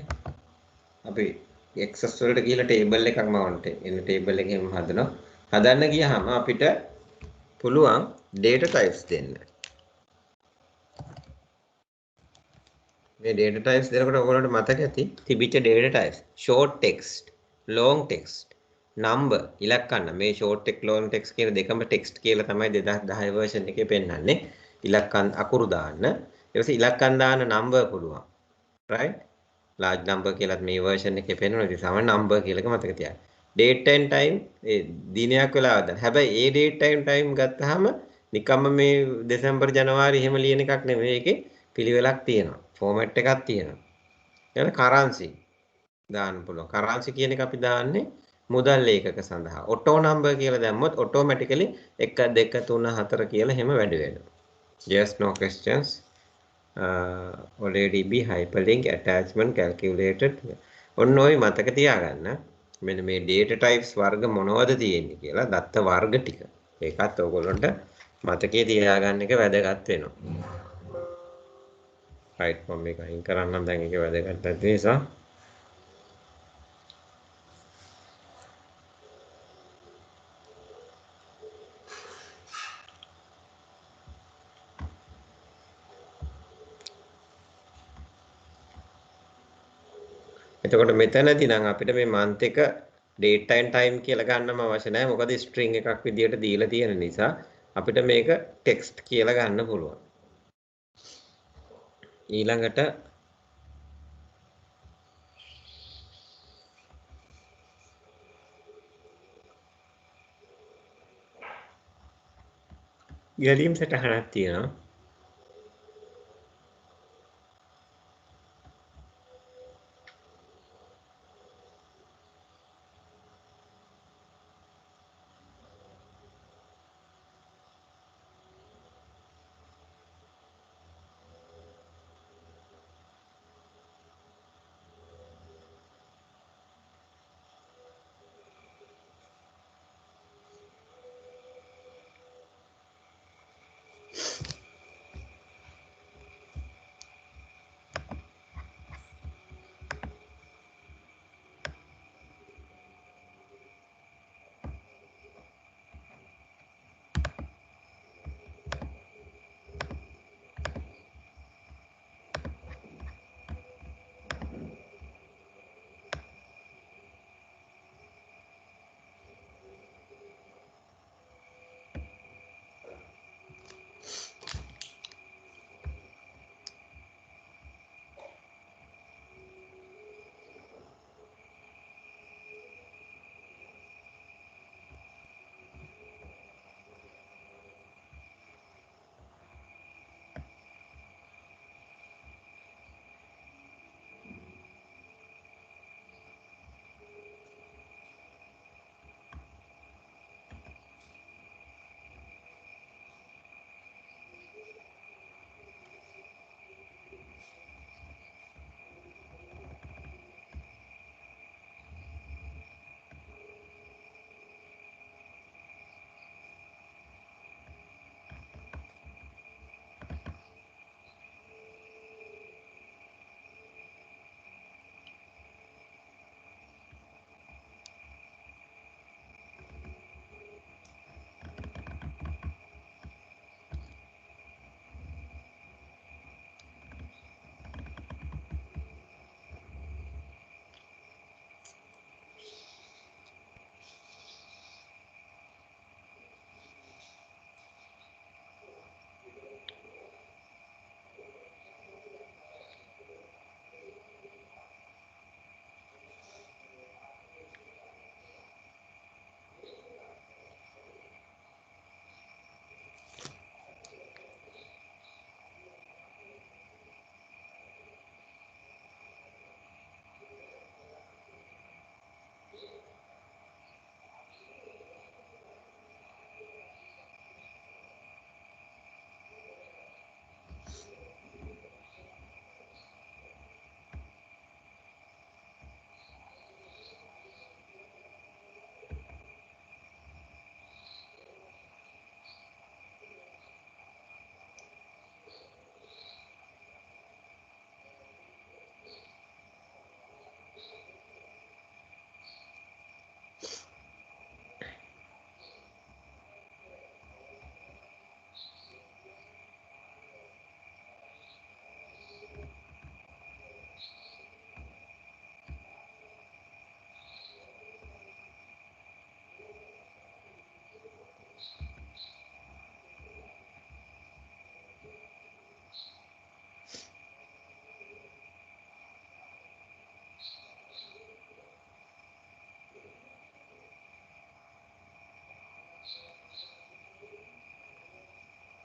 A: අපි access වලට ගිහලා table එකක් මවන්නට එන්න table එකෙන් හදනවා හදන්න ගියාම අපිට පුළුවන් data types දෙන්න මේ data types දෙනකොට ඔයගොල්ලන්ට මතක ඇති තිබිච්ච data types short text long text number ඉලක්කන්න මේ short text long text කියන දෙකම text කියලා තමයි 2010 version එකේ පෙන්නන්නේ ඉලක්කන් අකුරු දාන්න ඊට පස්සේ ඉලක්කන් දාන්න number පුළුවන් right large number කියලාත් මේ version එකේ පෙන්වනවා ඉතින් සාමාන්‍ය number කියලා එක මතක තියාගන්න date and time ඒ දිනයක් වෙලා ගන්න හැබැයි ඒ date and time ගත්තාම නිකම්ම මේ දෙසැම්බර් ජනවාරි එහෙම ලියන එකක් නෙමෙයි ඒකේ පිළිවෙලක් තියෙනවා ෆෝමැට් එකක් තියෙනවා ඊළඟ කරන්සි දාන්න පුළුවන් කරන්සි කියන එක අපි දාන්නේ මුදල් ඒකක සඳහා ඔටෝ නම්බර් කියලා දැම්මොත් ඔටෝමැටිකලි 1 2 3 4 කියලා එහෙම වැඩි වෙනවා yes no questions already be hyperlink attachment calculated ඔන්න ඔය මතක තියාගන්න මෙන්න මේ data types වර්ග මොනවද තියෙන්නේ කියලා දත්ත වර්ග ටික ඒකත් ඔයගොල්ලන්ට මතකයේ තියාගන්න එක වැදගත් වෙනවා right මම මේක අයින් කරන්නම් දැන් ඒක වැදගත් නැති නිසා එතකොට මෙතනදී නම් අපිට මේ month එක date and time කියලා ගන්නම අවශ්‍ය නැහැ. මොකද string එකක් විදියට දීලා තියෙන නිසා අපිට මේක text කියලා ගන්න පුළුවන්. ඊළඟට ගැලීම් සටහනක් තියෙනවා.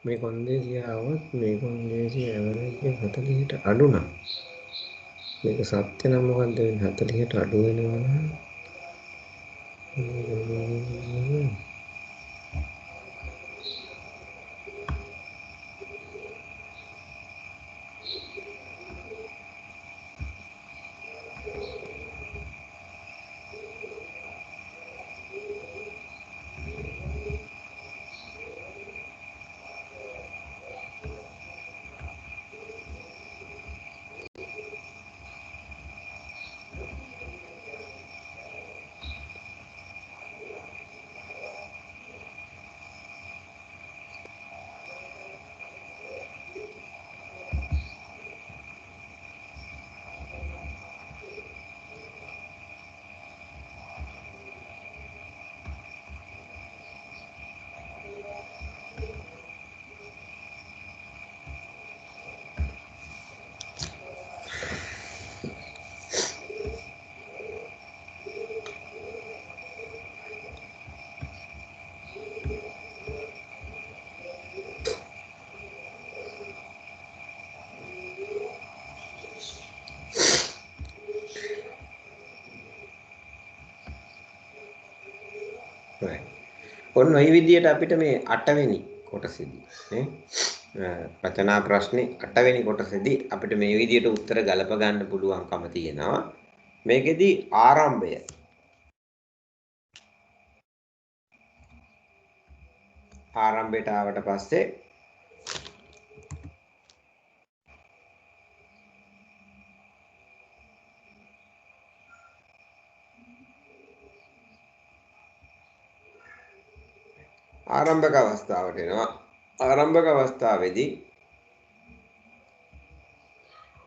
A: මේ කොන්දේසිය આવොත් මේ කොන්දේසිය ඇවරේජ් එක 40ට අඩු නම් මේක සත්‍ය නම් මොකද්ද වෙන්නේ 40ට අඩු වෙනවා නම් ඔන්න ওই විදිහට අපිට මේ 8 වෙනි කොටසේදී නේ රචනා ප්‍රශ්නේ 8 වෙනි කොටසේදී අපිට මේ විදිහට උත්තර ගලප ගන්න පුළුවන්කම තියෙනවා. මේකෙදි ආරම්භයට ආවට පස්සේ ආරම්භක අවස්ථාවට එනවා. ආරම්භක අවස්ථාවේදී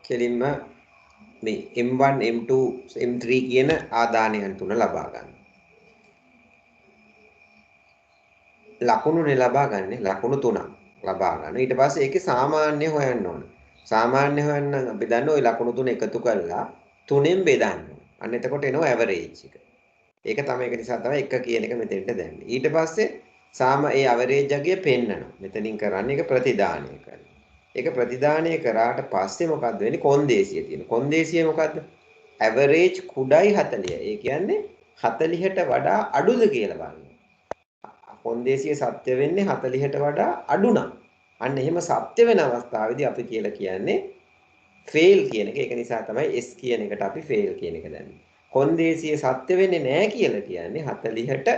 A: කෙලින්ම මේ M1 M2 M3 කියන ආදානයන් තුන ලබා ගන්න. ලකුණුනේ ලබා ගන්න ලකුණු තුනක් ලබා ගන්න. ඊට පස්සේ ඒකේ සාමාන්‍ය හොයන්න ඕන. සාමාන්‍ය හොයන්න අපි දන්න ওই ලකුණු තුන එකතු කරලා 3ෙන් බෙදන්න. අන්න එතකොට එනවා ඇවරේජ් එක. ඒක තමයි ඒක නිසා තමයි 1 කියන එක මෙතෙන්ට දැම්මේ. ඊට පස්සේ ඒ ඇවරේජ් අගය පෙන්නනවා. මෙතනින් කරන්නේ ඒක ප්‍රතිදානය කරනවා. ඒක ප්‍රතිදානය කරාට පස්සේ මොකද්ද වෙන්නේ? කොන්දේසිය තියෙනවා. කොන්දේසිය මොකද්ද? ඇවරේජ් කුඩයි 40. ඒ කියන්නේ 40ට වඩා අඩුද කියලා බලන්න. කොන්දේසිය සත්‍ය වෙන්නේ 40ට වඩා අඩු නම්. අන්න එහෙම සත්‍ය වෙන අවස්ථාවේදී අපි කියලා කියන්නේ ෆේල් කියන එක. ඒක නිසා තමයි S කියන එකට අපි ෆේල් කියන එක දැම්මේ. කොන්දේසිය සත්‍ය වෙන්නේ නැහැ කියලා කියන්නේ 40ට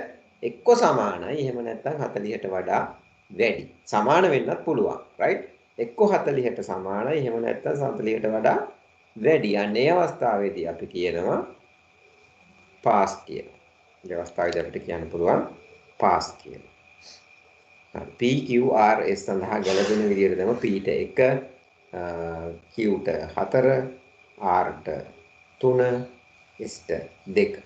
A: එක්ක සමානයි. එහෙම නැත්නම් 40ට වඩා වැඩි. සමාන වෙන්නත් පුළුවන්. right? එක්ක 40ට සමානයි. එහෙම නැත්නම් 40ට වඩා වැඩි. අනේ අවස්ථාවේදී අපි කියනවා පාස් කියලා. ඒ අවස්ථාවේදී අපිට කියන්න පුළුවන් පාස් කියලා. PQRS සඳහා ගැලපෙන විදිහට තමයි P ට 1 Q ට 4 R ට 3 S ට 2.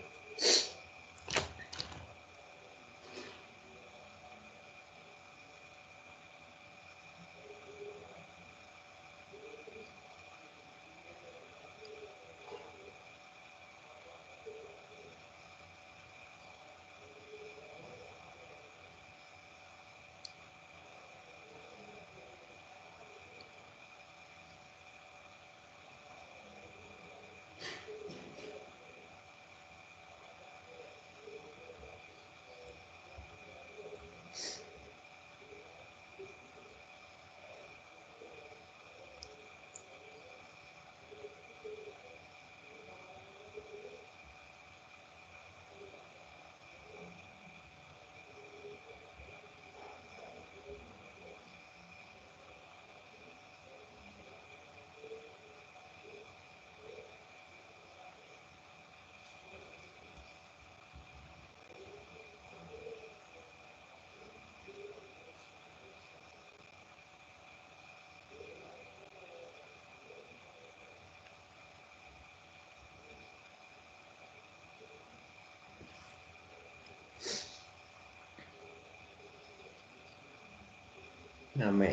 A: නමය.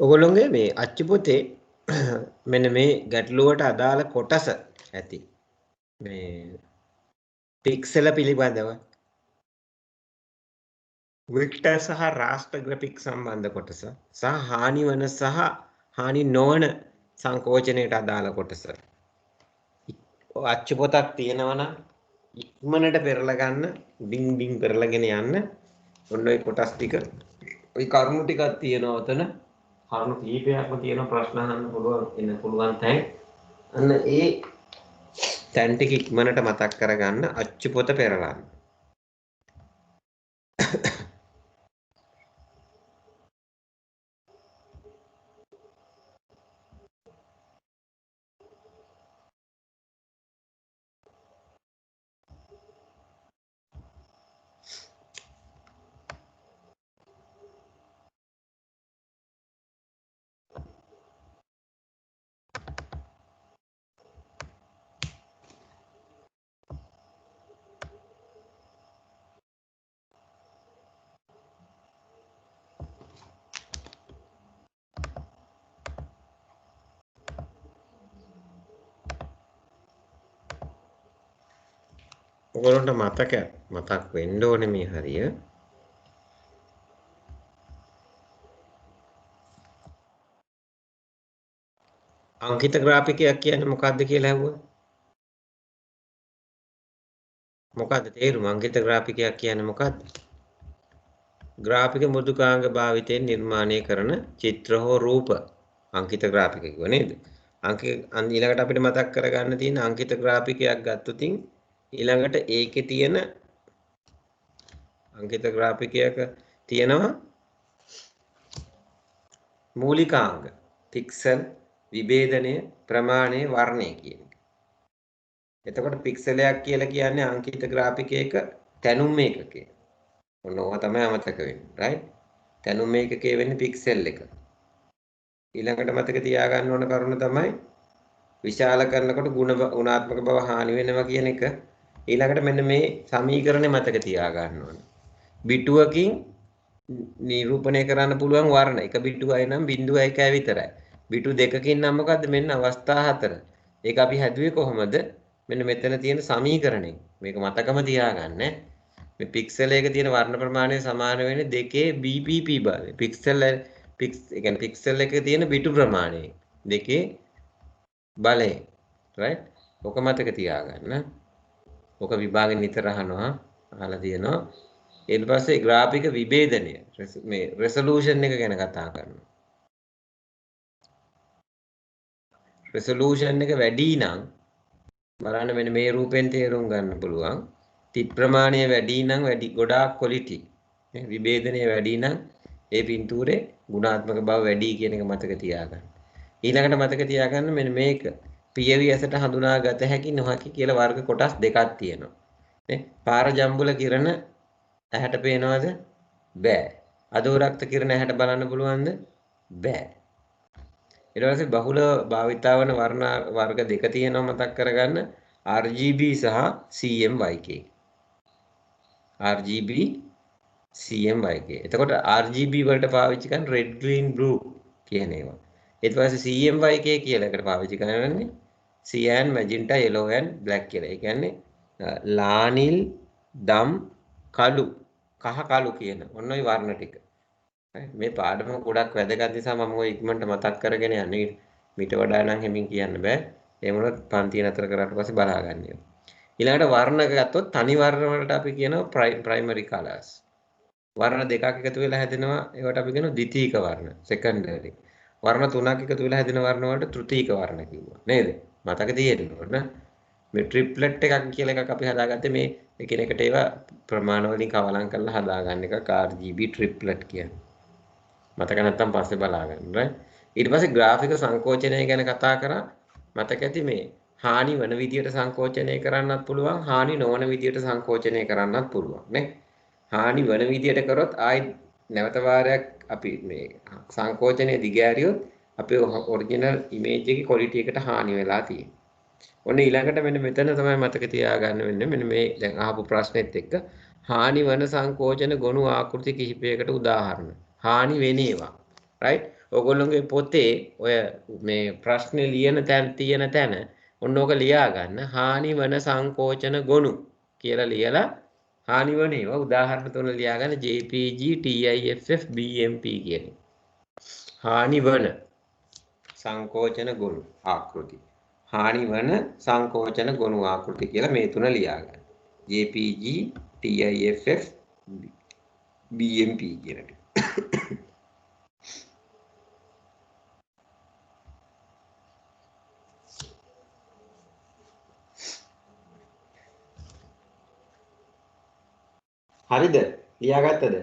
A: ඔයගොල්ලෝගේ මේ අච්චු පොතේ මෙන්න මේ ගැටලුවට අදාළ කොටස ඇති. මේ පික්සල පිළිබඳව වික්ටර් සහ රාස්ටර් ග්‍රැෆික් සම්බන්ධ කොටස සහ හානි වන සහ හානි නොවන සංකෝචනයට අදාළ කොටස. අච්චු පොතක් තියෙනවා නම් ඉක්මනට පෙරලා ගන්න, ඩිං ඩිං පෙරලාගෙන යන්න. ඔන්න ඔය කොටස් ටික ওই කරුණු ටිකක් තියෙනවා උතන. කරුණු කීපයක්ම තියෙන ප්‍රශ්න අහන්න පුළුවන් එන්න පුළුවන් තැන්. අන්න ඒ තැන් ටික ඉක්මනට මතක් කරගන්න අච්චු පොත පෙරලන්න. ඔයගොල්ලන්ට මතක් වෙන්න ඕනේ මේ හරිය. අංකිත ග්‍රාෆිකයක් කියන්නේ මොකක්ද කියලා ඇහුවා. මොකක්ද තේරුම? අංකිත ග්‍රාෆිකයක් කියන්නේ මොකක්ද? ග්‍රාෆික මෘදුකාංග භාවිතයෙන් නිර්මාණය කරන චිත්‍ර හෝ රූප අංකිත ග්‍රාෆික කිව්ව නේද? ඊළඟට අපිට මතක් කරගන්න තියෙන අංකිත ග්‍රාෆිකයක් ගත්තොතින් ඊළඟට ඒකේ තියෙන අංකිත ග්‍රාෆිකයක තියෙනවා මූලිකාංග, පික්සල්, විභේදනය, ප්‍රමාණය, වර්ණය කියන එක. එතකොට පික්සලයක් කියලා කියන්නේ අංකිත ග්‍රාෆිකයක තැනුම් ඒකකය. ඔන්න ඕවා තමයි අමතක වෙන්නේ, right? තැනුම් ඒකකයේ වෙන්නේ පික්සල් එක. ඊළඟට මතක තියාගන්න ඕන කරුණ තමයි විශාල කරනකොට ගුණාත්මක බව හානි වෙනවා කියන එක. ඊළඟට මෙන්න මේ සමීකරණය මතක තියාගන්න ඕන. බිටුවකින් නිරූපණය කරන්න පුළුවන් වර්ණ එක බිටුවයි නම් 0.1 විතරයි. බිටු දෙකකින් නම් මොකද්ද? මෙන්න අවස්ථා 4. ඒක අපි හැදුවේ කොහොමද? මෙන්න මෙතන තියෙන සමීකරණය. මේක මතකම තියාගන්න. මේ පික්සල් එකක තියෙන වර්ණ ප්‍රමාණය සමාන වෙන්නේ 2 BPP බලය. ඒ කියන්නේ පික්සල් එකක තියෙන බිටු ප්‍රමාණය 2 බලය. right? ඔක මතක තියාගන්න. ඔක විභාගෙ නිතර අහලා තියෙනවා. ඊට පස්සේ ග්‍රාෆික විභේදනය මේ රෙසලූෂන් එක ගැන කතා කරනවා. රෙසලූෂන් එක වැඩි නම් බලන්න මෙන්න මේ රූපෙන් තේරුම් ගන්න පුළුවන්. තිත් ප්‍රමාණය වැඩි නම් ගොඩාක් ක්වොලිටි. විභේදනය වැඩි නම් ඒ පින්තූරේ ගුණාත්මක බව වැඩි කියන එක මතක තියාගන්න. ඊළඟට මතක තියාගන්න මෙන්න මේක පියවි ඇසට හඳුනාගත හැකි නොහැකි කියලා වර්ග කොටස් දෙකක් තියෙනවා. නේ? පාර ජම්බුල කිරණ ඇහැට පේනවද? බෑ. අදෝරක්ත කිරණ ඇහැට බලන්න පුළුවන්ද? බෑ. ඊට පස්සේ බහුල භාවිතා වන වර්ණ වර්ග දෙක තියෙනවා මතක් කරගන්න. RGB සහ CMYK. RGB CMYK. එතකොට RGB වලට පාවිච්චි කරන red green blue කියන ඒවා. ඊට පස්සේ CMYK කියලා එකට පාවිච්චි කරන්නේ cyan magenta yellow and black කියලා. ඒ කියන්නේ ලා නිල් දම් කළු කහ කළු කියන ඔන්න ඔය වර්ණ ටික. මේ පාඩම ගොඩක් වැදගත් නිසා මම ඔය ඉක්මනට මතක් කරගෙන යන්නේ. මීට වඩා නම් හැමින් කියන්න බෑ. ඒ මොනොත් පන්තිය නතර කරාට පස්සේ බලා ගන්න ඕනේ. ඊළඟට වර්ණ ගත්තොත් තනි වර්ණ වලට අපි කියනවා primary colors. වර්ණ දෙකක් එකතු වෙලා හැදෙනවා ඒවට අපි කියනවා ද්විතීයික වර්ණ secondary. වර්ණ තුනක් එකතු වෙලා හැදෙන වර්ණ වලට තෘතීයික වර්ණ කිව්වා. නේද? මතක තියෙන්න ඕන. මේ ට්‍රිප්ලට් එකක් කියලා එකක් අපි හදාගත්තේ මේ එකිනෙකට ඒවා ප්‍රමාණ වලින් කවලම් කරලා හදාගන්න එක RGB ට්‍රිප්ලට් කියන්නේ. මතක නැත්තම් පස්සේ බලා ගන්න. right? ඊට පස්සේ ග්‍රාෆික සංකෝචනය ගැන කතා කරා. මතක ඇති මේ හානි වන විදියට සංකෝචනය කරන්නත් පුළුවන්, හානි නොවන විදියට සංකෝචනය කරන්නත් පුළුවන් නේ. හානි වන විදියට කරොත් ආයි නැවත වාරයක් අපි මේ සංකෝචනය දිගෑරියොත් අපේ ඔරිජිනල් ඉමේජ් එකේ ක්වොලිටි එකට හානි වෙලා තියෙනවා. ඔන්න ඊළඟට මෙන්න මෙතන තමයි මතක තියාගන්න වෙන්නේ. මෙන්න මේ දැන් අහපු ප්‍රශ්නෙත් එක්ක හානි වන සංකෝචන ගොනු ආකෘති කිහිපයකට උදාහරණ. හානි වෙන ඒවා. right? ඔයගොල්ලෝගේ පොතේ ඔය මේ ප්‍රශ්නේ ලියන තැන තියෙන තැන ඔන්න ඕක ලියා ගන්න. හානි වන සංකෝචන ගොනු කියලා ලියලා හානි වන ඒවා උදාහරණ තුන ලියා ගන්න JPG TIFF BMP කියන. හානි වන සංකෝචන ගොනු ආකෘති. හානි වන සංකෝචන ගොනු ආකෘති කියලා මේ තුන ලියා ගන්න. JPG TIFF BMP කියන එක. හරිද? ලියාගත්තද?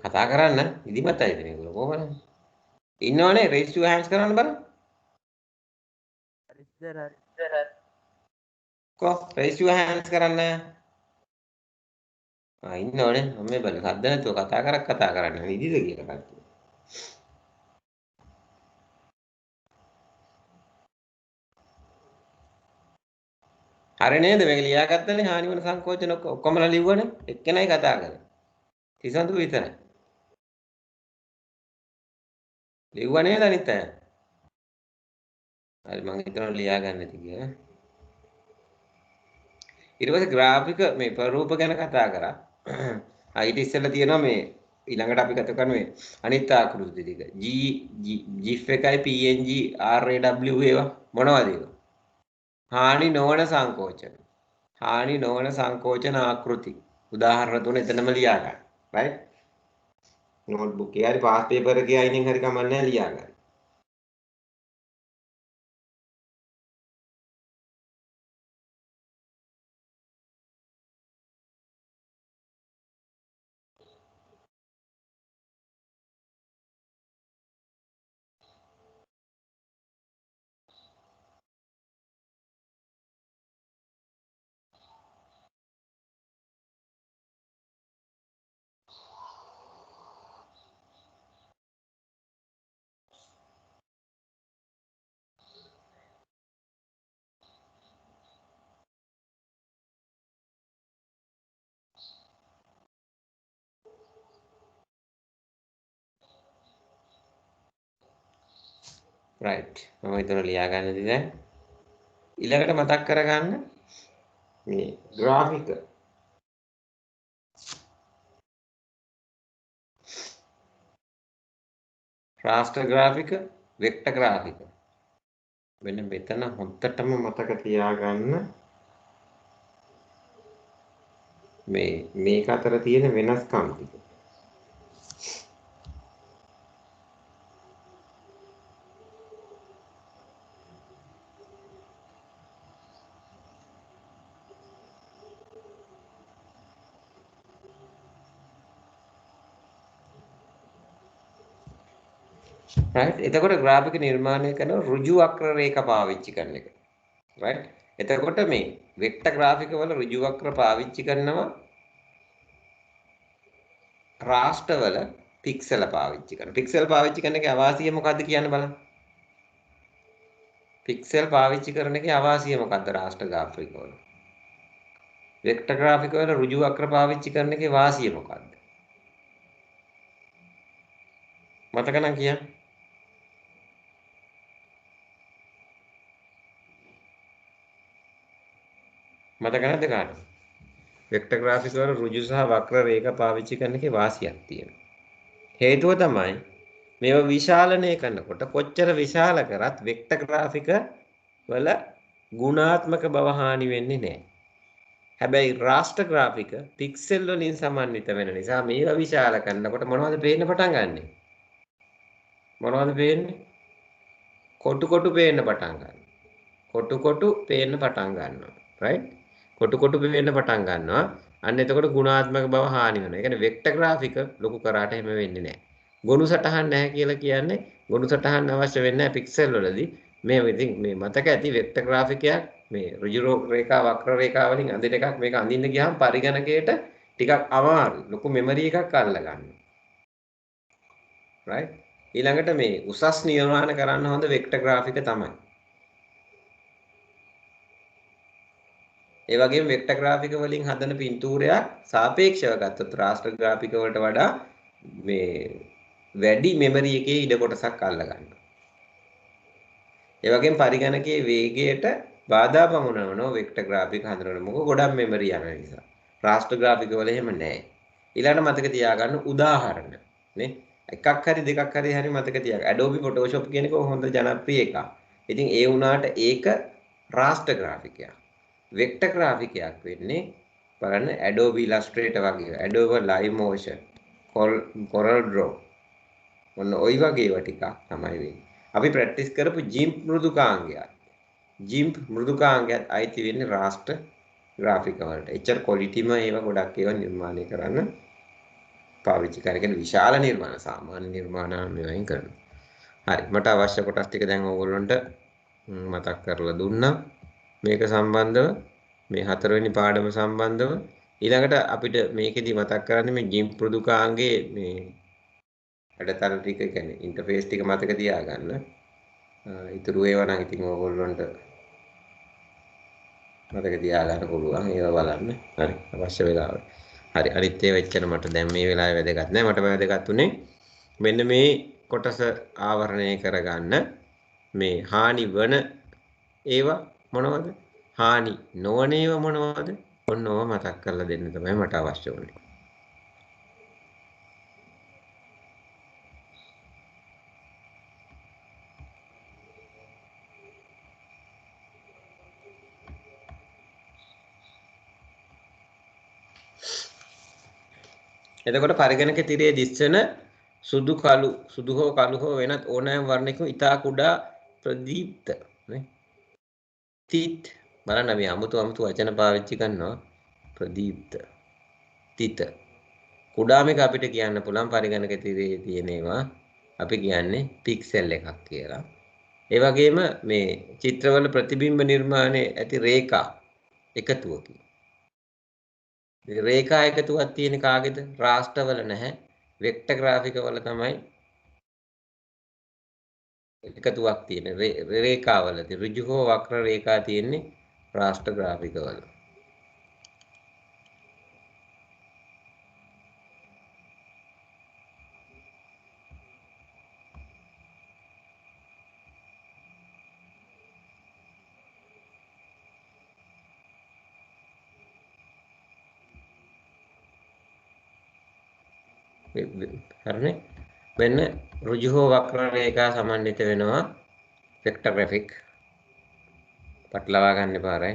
A: කතා කරන්න ඉදිමත් අයද මේගොල්ලෝ කොහමද? ඉන්නවනේ raise your hands කරන්න බලන්න. කො raise your hands කරන්න. ඉන්නවනේ මම මේ බලන්න සද්ද නැතුව කතා කරන්න ඉදිද කියලා කට්ටිය. හරි නේද මේක ලියාගත්තනේ හානි වන සංකෝචන ඔක්කොමලා ලිව්වනේ එක්කෙනයි කතා කරන්නේ. තිසඳු විතරයි. ලිව්ව නේද අනිත් අය? හරි මම හිතනවා ලියා ගන්න ඇති කියලා. ඊට පස්සේ ග්‍රාෆික මේ ප්‍රරූප ගැන කතා කරා. ඊට ඉස්සෙල්ලා තියෙනවා මේ ඊළඟට අපි කතා කරන මේ අනිත් ආකෘති ටික. GIF එකයි PNG RAW ඒවා මොනවද ඒවා? හානි නොවන සංකෝචන. හානි නොවන සංකෝචන ආකෘති. උදාහරණ තුන එතනම ලියා ගන්න. right? notebook එකේ හරි past paper එකේ අයිනෙන් හරි කමන්නේ නැහැ ලියා ගන්න. right. මම හිතනවා ලියා ගන්නද දැන්. ඊළඟට මතක් කරගන්න මේ ග්‍රාෆික raster graphic vector graphic මෙන්න මෙතන හොඳටම මතක තියාගන්න මේක අතර තියෙන වෙනස්කම් ටික. right එතකොට ග්‍රාෆික නිර්මාණය කරන ඍජු වක්‍ර රේඛා පාවිච්චි කරන එක right එතකොට මේ වෙක්ටර් ග්‍රාෆික වල ඍජු වක්‍ර පාවිච්චි කරනවා රාස්ටර් වල පික්සල පාවිච්චි කරනවා පික්සල් පාවිච්චි කරන එකේ අවාසිය මොකද්ද කියන්න බලන්න පික්සල් පාවිච්චි කරන එකේ අවාසිය මොකද්ද රාස්ටර් ග්‍රාෆික වල වෙක්ටර් ග්‍රාෆික වල ඍජු වක්‍ර පාවිච්චි කරන එකේ වාසිය මොකද්ද මතක නම් කියන්න මතක නැද්ද කාට? වෙක්ටර් ග්‍රාෆික් වල ඍජු සහ වක්‍ර රේඛා පාවිච්චි කරන එකේ වාසියක් තියෙනවා. හේතුව තමයි මේව විශාලනය කරනකොට කොච්චර විශාල කරත් වෙක්ටර් ග්‍රාෆික වල ගුණාත්මක බව හානි වෙන්නේ නැහැ. හැබැයි රාස්ටර් ග්‍රාෆික පික්සල් වලින් සමන්විත වෙන නිසා මේව විශාල කරනකොට මොනවද පේන්න පටන් ගන්නෙ? මොනවද පේන්නේ? කොටු කොටු පේන්න පටන් ගන්නවා. කොටු කොටු පේන්න පටන් ගන්නවා. right? කොටු කොටු වෙන්න පටන් ගන්නවා. අන්න එතකොට ගුණාත්මක බව හානි වෙනවා. ඒ කියන්නේ වෙක්ටර් ග්‍රාෆික ලොකු කරාට එහෙම වෙන්නේ නැහැ. ගොනු සටහන් නැහැ කියලා කියන්නේ ගොනු සටහන් අවශ්‍ය වෙන්නේ නැහැ පික්සල් වලදී. මේ ඉතින් මේ මතක ඇති වෙක්ටර් ග්‍රාෆිකයක් මේ ඍජු රේඛා වක්‍ර රේඛා වලින් අඳින එකක් මේක අඳින්න ගියාම පරිගණකයට ටිකක් අමාරුයි. ලොකු මෙමරි එකක් අල්ල ගන්න. right? ඊළඟට මේ උසස් නිර්මාණ කරන්න හොඳ වෙක්ටර් ග්‍රාෆික තමයි. ඒ වගේම වෙක්ටර් ග්‍රාෆික වලින් හදන පින්තූරයක් සාපේක්ෂව ගත්තොත් රාස්ටර් ග්‍රාෆික වලට වඩා මේ වැඩි මෙමරි එකේ ඉඩ කොටසක් අල්ල ගන්නවා. ඒ වගේම පරිගණකයේ වේගයට බාධා පමුණවන වෙක්ටර් ග්‍රාෆික හඳුනන මොකද ගොඩක් මෙමරි යන නිසා. රාස්ටර් ග්‍රාෆික වල එහෙම නැහැ. ඊළඟට මතක තියාගන්න උදාහරණ නේ. එකක් හරි දෙකක් හරි මතක තියාගන්න. Adobe Photoshop කියන එක හොඳ ජනප්‍රිය එකක්. ඉතින් ඒ වුණාට ඒක රාස්ටර් ග්‍රාෆිකයක්. වෙක්ටර් ග්‍රාෆිකයක් වෙන්නේ බලන්න Adobe Illustrator වගේ, Adobe Live Motion, Corel Draw. ඔන්න ওই වගේ ඒවා ටිකක් තමයි වෙන්නේ. අපි ප්‍රැක්ටිස් කරපු GIMP මෘදුකාංගයත්. GIMP මෘදුකාංගයත් අයිති වෙන්නේ රාස්ටර් ග්‍රාෆික වලට. එච්චර ක්වොලිටිම ඒවා ගොඩක් ඒවා නිර්මාණය කරන්න පාවිච්චි කරගෙන විශාල නිර්මාණ සාමාන්‍ය නිර්මාණ මේවායින් කරනවා. හරි මට අවශ්‍ය කොටස් ටික දැන් ඕගොල්ලන්ට මතක් කරලා දුන්නා. මේක සම්බන්ධව මේ හතරවෙනි පාඩම සම්බන්ධව ඊළඟට අපිට මේකෙදි මතක් කරන්නේ මේ GIMP මෘදුකාංගයේ මේ හැඩතල ටික කියන්නේ ඉන්ටර්ෆේස් ටික මතක තියාගන්න. ඉතුරු ඒවා නම් ඉතින් ඕගොල්ලන්ට මතක තියාගන්න පුළුවන් ඒවා බලන්න. හරි අවශ්‍ය වෙලාවට. හරි අනිත් ඒවා එච්චර මට දැන් මේ වෙලාවේ වැදගත් නැහැ. මට වැදගත් උනේ මෙන්න මේ කොටස ආවරණය කරගන්න මේ හානි වන ඒවා මොනවද? හානි නොවන ඒවා මොනවද? ඔන්න ඕවා මතක් කරලා දෙන්න තමයි මට අවශ්‍ය වුනේ. එතකොට පරිගණක තිරයේ දිස්සන සුදු කළු සුදු හෝ කළු හෝ වෙනත් ඕනෑම වර්ණයකින් ඉතා කුඩා ප්‍රදීප්ත නේ තිත් බලන්න මේ අමුතු වචන පාවිච්චි කරනවා ප්‍රදීප්ත තිත කුඩාම එක අපිට කියන්න පුළුවන් පරිගණක තිරයේ තියෙන ඒවා අපි කියන්නේ පික්සල් එකක් කියලා. ඒ වගේම මේ චිත්‍රවල ප්‍රතිබිම්බ නිර්මාණයේ ඇති රේඛා එකතුවකි. රේඛා එකතුවක් තියෙන කාගේද? රාස්ටරවල නැහැ. වෙක්ටර් ග්‍රාෆික වල තමයි එකතුවක් තියෙන. රේඛාවලදී ඍජු හෝ වක්‍ර රේඛා තියෙන්නේ රාස්ටර් ග්‍රාෆික වල. හරිනේ? මෙන්න ඍජු හෝ වක්‍ර රේඛා සමන්විත වෙනවා වෙක්ටර් ග්‍රාෆික්. පටලවා ගන්න එපා රයි.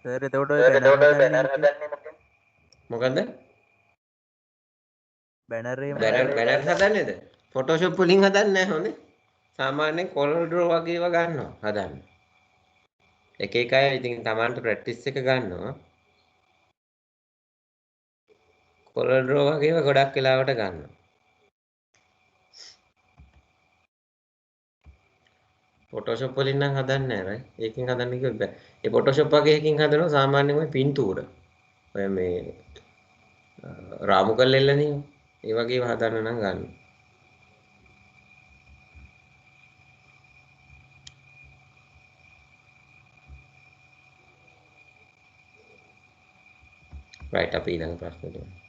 B: සර් එතකොට ඔය බැනර් හදන්නේ
A: මොකද්ද?
B: බැනර් එහෙම
A: බැනර් හදන්නේද? Photoshop වලින් හදන්නේ නැහැ හොඳේ. සාමාන්‍යයෙන් Corel Draw වගේ ඒවා ගන්නවා හදන්න. එක එක අය ඉතින් Tamanට ප්‍රැක්ටිස් එක ගන්නවා. Corel Draw වගේ ඒවා ගොඩක් වෙලාවට ගන්නවා. Photoshop වලින් නම් හදන්නේ නැහැ රයි. ඒකෙන් හදන්න කිව්වොත් බෑ. ඒ Photoshop වගේ එකකින් හදනවා සාමාන්‍යයෙන් ওই පින්තූර. ඔය මේ රාමු කරලා එල්ලන්නේ. ඒ වගේ ඒවා හදන්න නම් ගන්න. රයිට් අපි ඊළඟ ප්‍රශ්නෙට යමු.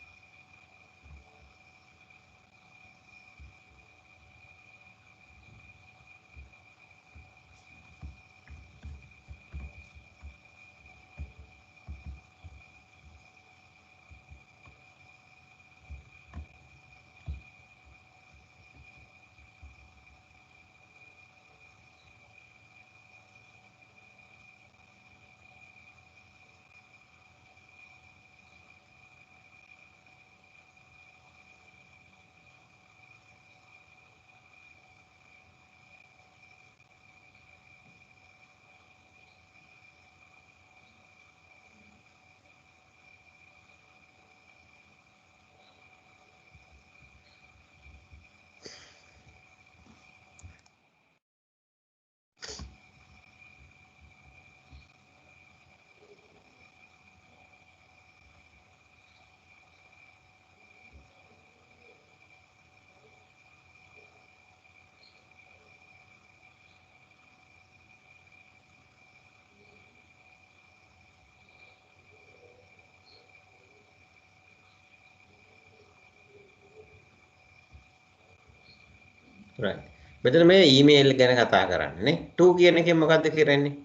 A: right. මෙතන මේ ඊමේල් ගැන කතා කරන්නේ නේ. to කියන එකෙන් මොකද්ද කරන්නේ?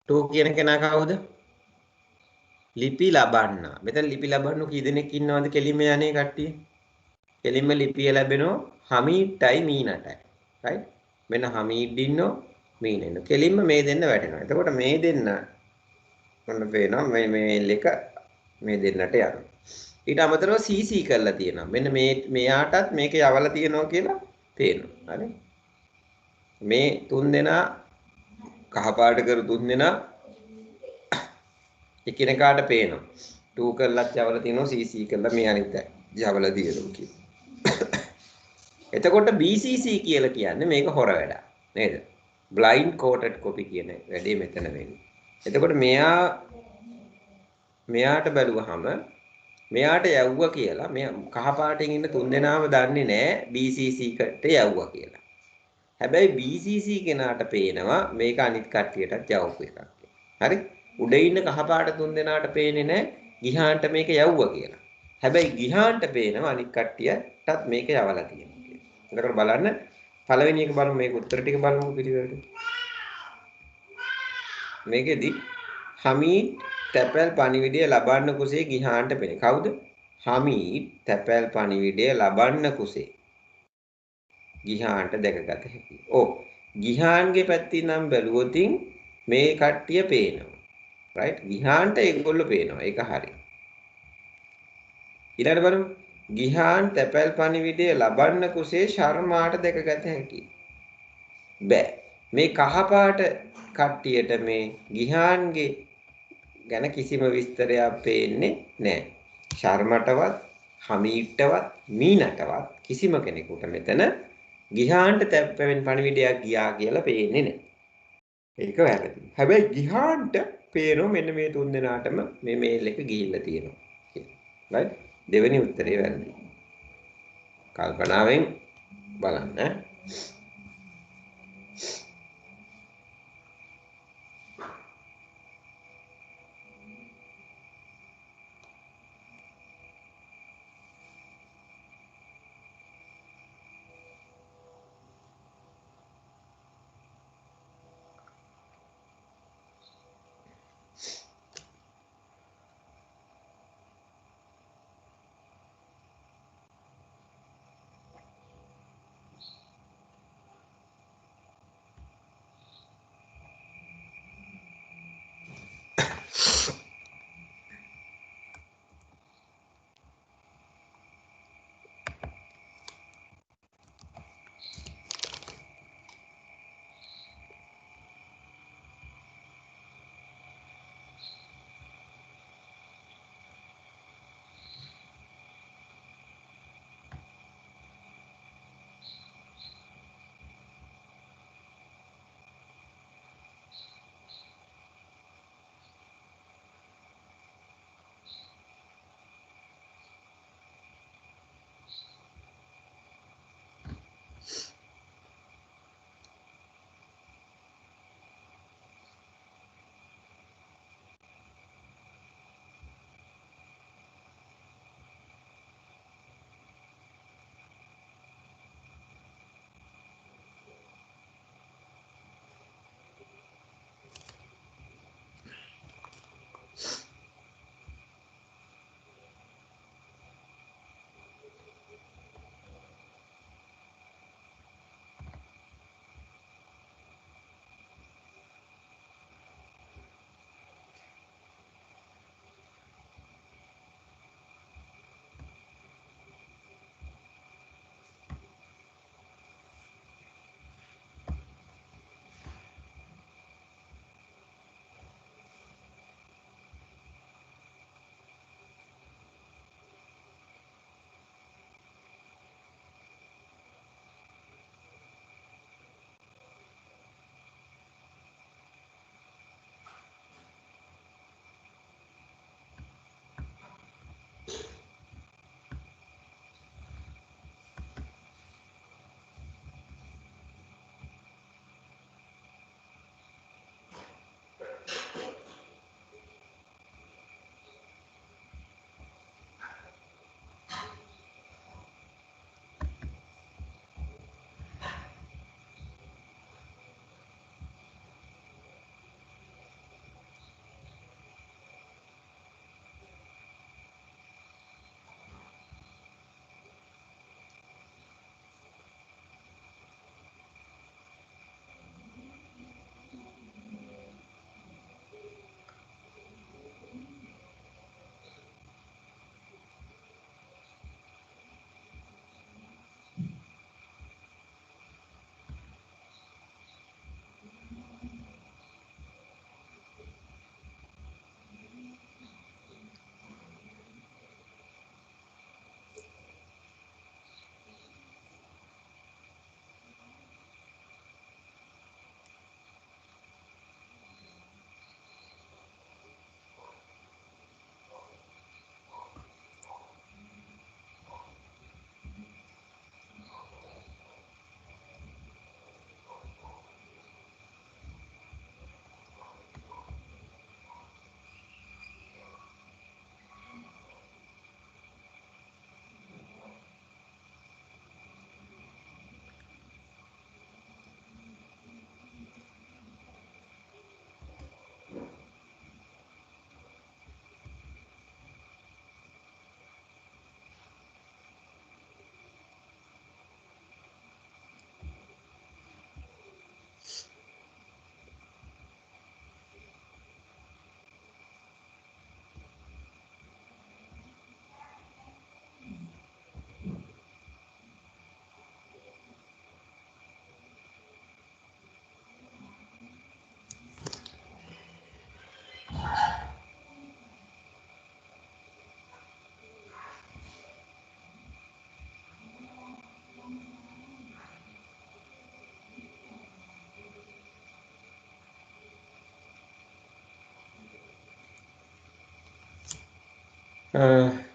A: to කියන කෙනා කවුද? ලිපි ලබන්න. මෙතන ලිපි ලබන්න කී දෙනෙක් ඉන්නවද කෙලින්ම යන්නේ කට්ටිය? කෙලින්ම ලිපිය ලැබෙනෝ හමීට්ටයි මීනටයි. right? මෙන්න හමීඩ් ඉන්නෝ මීන ඉන්නෝ. කෙලින්ම මේ දෙන්න වැටෙනවා. එතකොට මේ දෙන්න මොන පේනවා මේ මේල් එක මේ දෙන්නට යනවා. ඊට අමතරව CC කරලා තියෙනවා. මෙන්න මේ මෙයාටත් මේක යවලා තියෙනවා කියලා පේනවා. හරි? මේ තුන් දෙනා කහපාට කර තුන් දෙනා එකිනෙකාට පේනවා. 2 කරලත් යවලා තියෙනවා CC කරලා මේ අනිත් යවලා තියෙනවා කියලා. එතකොට BCC කියලා කියන්නේ මේක හොර වැඩක් නේද? blind coated copy කියන වැඩේ මෙතන වෙන්නේ. එතකොට මෙයාට බැලුවහම මෙයාට යවුවා කියලා මේ කහපාටින් ඉන්න තුන් දෙනාම දන්නේ නැහැ BCC කට යවුවා කියලා. හැබැයි BCC කෙනාට පේනවා මේක අනිත් කට්ටියටත් යවපු එකක්. හරි? උඩ ඉන්න කහපාට තුන් දෙනාට පේන්නේ නැහැ ගිහාන්ට මේක යවුවා කියලා. හැබැයි ගිහාන්ට පේනවා අනිත් කට්ටියටත් මේක යවලා තියෙනවා කියලා. එතකොට බලන්න පළවෙනි එක බලමු මේක උත්තර ටික බලමු පිළිවෙලට. මේකෙදි හමීඩ් තැපැල් පණිවිඩය ලබන්න කුසේ ගිහාන්ට පෙනේ. කවුද? හමීඩ් තැපැල් පණිවිඩය ලබන්න කුසේ ගිහාන්ට දැකගත හැකියි. ඔව්. ගිහාන්ගේ පැත්තෙන් නම් බැලුවොතින් මේ කට්ටිය පේනවා. right? ගිහාන්ට ඒගොල්ලෝ පේනවා. ඒක හරි. ඊළඟට බලමු. ගිහාන් තැපැල් පණිවිඩය ලබන්න කුසේ ශර්මාට දැකගත හැකියි. බෑ. මේ කහපාට කට්ටියට මේ ගිහාන්ගේ ගැන කිසිම විස්තරයක් පේන්නේ නැහැ. ශර්මටවත්, හමීට්ටවත්, මීනටවත් කිසිම කෙනෙකුට මෙතන ගිහාන්ට තැපැවෙන් පණිවිඩයක් ගියා කියලා පේන්නේ නැහැ. ඒක වැරදි. හැබැයි ගිහාන්ට පේනවා මෙන්න මේ තුන් දෙනාටම මේ මේල් එක ගිහිල්ලා තියෙනවා කියලා. right? දෙවෙනි උත්තරේ වැරදි. කල්පනාවෙන් බලන්න.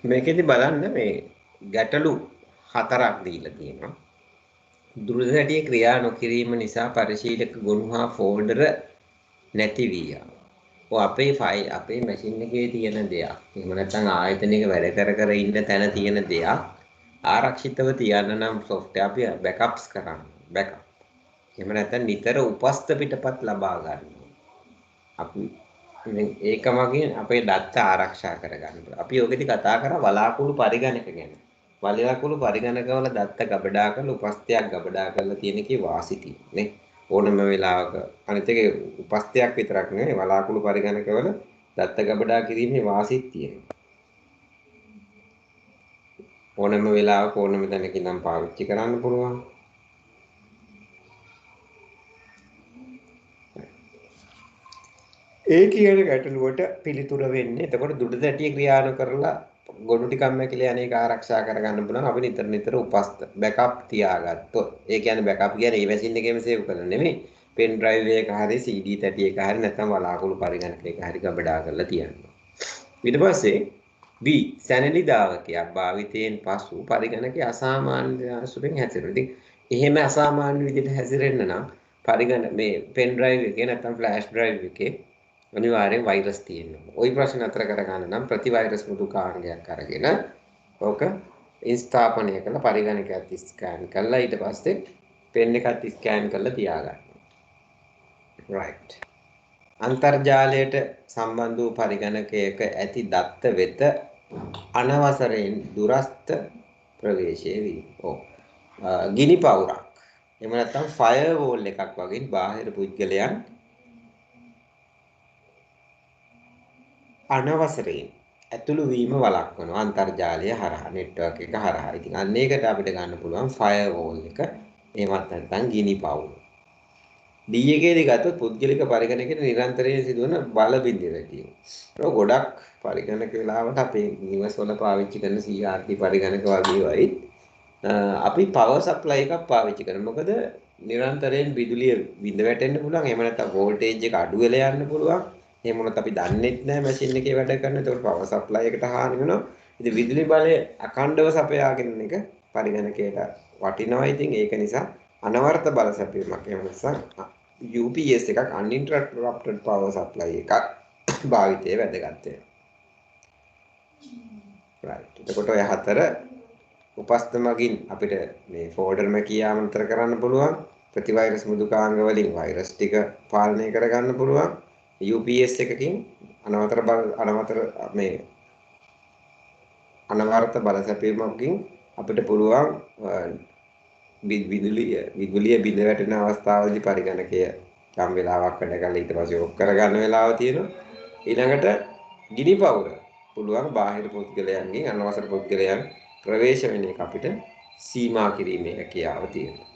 A: මේකෙදි බලන්න මේ ගැටලු 4ක් දීලා තියෙනවා. දුරදැටිය ක්‍රියා නොකිරීම නිසා පරිශීලක ගොනු හා ෆෝල්ඩර නැති වී යාම. අපේ ෆයිල් අපේ මැෂින් එකේ තියෙන දෙයක්. එහෙම නැත්නම් ආයතනයක වැඩ කර ඉන්න තැන තියෙන දෙයක් ආරක්ෂිතව තියන්න නම් software අපි backups කරන්න. backup. එහෙම නැත්නම් නිතර උපස්ත පිටපත් ලබා ගන්න. අපි ඒක මගින් අපේ data ආරක්ෂා කරගන්න. අපි ඔකෙදි කතා කරා වලාකුළු පරිගණක ගැන. වලාකුළු පරිගණකවල data ගබඩා කරලා උපස්තයක් ගබඩා කරලා තියෙන කී වාසි තියෙන්නේ. ඕනම වෙලාවක අනිත් එක උපස්තයක් විතරක් නෙවෙයි වලාකුළු පරිගණකවල දත්ත ගබඩා කිරීමේ වාසිත් තියෙනවා. ඕනම වෙලාවක ඕනම තැනක ඉඳන් පාවිච්චි කරන්න පුළුවන්. ඒ කියන ගැටලුවට පිළිතුර වෙන්නේ එතකොට දුඩ දැටිය ක්‍රියාන කරලා ගොඩු ටිකක් මැකිලා අනේක ආරක්ෂා කරගන්න පුළුවන් අපි නිතර උපස්ත බෑකප් තියාගත්තොත්. ඒ කියන්නේ බෑකප් කියන්නේ ඒ මැෂින් එකේම සේව් කරන නෙමෙයි. පෙන් ඩ්‍රයිව් එක හරි CD තැටි එක හරි නැත්නම් වලාකුළු පරිගණකයක හරි ගබඩා කරලා තියනවා. ඊට පස්සේ B සැනලිදාවකයක් භාවිතයෙන් පසු පරිගණකයේ අසාමාන්‍ය අසුරෙන් හැසිරෙනවා. ඉතින් එහෙම අසාමාන්‍ය විදිහට හැසිරෙන්න නම් මේ පෙන් ඩ්‍රයිව් එකේ නැත්නම් ෆ්ලෑෂ් ඩ්‍රයිව් එකේ අනිවාර්යෙන් වෛරස් තියෙනවා. ওই ප්‍රශ්න අතර කරගන්න නම් ප්‍රතිවෛරස් මෘදුකාංගයක් අරගෙන ඕක ස්ථාපනය කරලා පරිගණකයක් ස්කෑන් කරලා ඊට පස්සේ පෙන් එකත් ස්කෑන් කරලා තියාගන්න. right. අන්තර්ජාලයට සම්බන්ධ වූ පරිගණකයක ඇති දත්ත වෙත අනවසරයෙන් දුරස්ත ප්‍රවේශය වීම. ගිනි පවුරක්. එහෙම නැත්නම් ෆයර්වෝල් එකක් වගේ බාහිර පුද්ගලයන් අනවසරයෙන් ඇතුළු වීම වළක්වනවා අන්තර්ජාලය හරහා නෙට්වර්ක් එක හරහා. ඉතින් අන්න ඒකට අපිට ගන්න පුළුවන් ෆයර්වෝල් එක. එහෙමත් නැත්නම් ගිනි පවුර. D එකේදී ගත්තොත් පුද්ගලික පරිගණකයේ නිරන්තරයෙන් සිදුවන බල බිඳ වැටීම. ඒක ගොඩක් පරිගණක වෙලාවට අපේ නිවස් වල පාවිච්චි කරන CRT පරිගණක වගේ වයි අපි පවර් සප්ලයි එකක් පාවිච්චි කරනවා. මොකද නිරන්තරයෙන් විදුලිය බිඳ වැටෙන්න පුළුවන්. එහෙම නැත්නම් වෝල්ටේජ් එක අඩු වෙලා යන්න පුළුවන්. එහෙම වුණොත් අපි දන්නේ නැහැ මැෂින් එකේ වැඩ කරන. ඒකට පවර් සප්ලයි එකට හානි වෙනවා. ඉතින් විදුලි බලය අඛණ්ඩව සපයාගෙන එක පරිගණකයට වටිනවා. ඉතින් ඒක නිසා අනවර්ථ බල සැපයීමක් එහෙම නැත්නම් UPS එකක් uninterrupted power supply එකක් භාවිතයේ වැදගත් වෙනවා. right. එතකොට ඔය හතර උපස්ත මගින් අපිට මේ ෆෝල්ඩර් මැකියාම අන්තර කරන්න පුළුවන්. ප්‍රතිවෛරස් මෘදුකාංග වලින් වෛරස් ටික පාලනය කරගන්න පුළුවන්. UPS එකකින් අනවර්ථ බල සැපයීමකින් අපිට පුළුවන් විදුලිය බිඳ වැටෙන අවස්ථාවලදී පරිගණකය යම් වෙලාවක් වැඩ කරලා ඊට පස්සේ ඔෆ් කරගන්න වෙලාව තියෙනවා. ඊළඟට ගිනි පවුර පුළුවන් බාහිර පුද්ගලයන්ගෙන් අනවසර පුද්ගලයන් ප්‍රවේශ වෙන එක අපිට සීමා කිරීමේ හැකියාව තියෙනවා.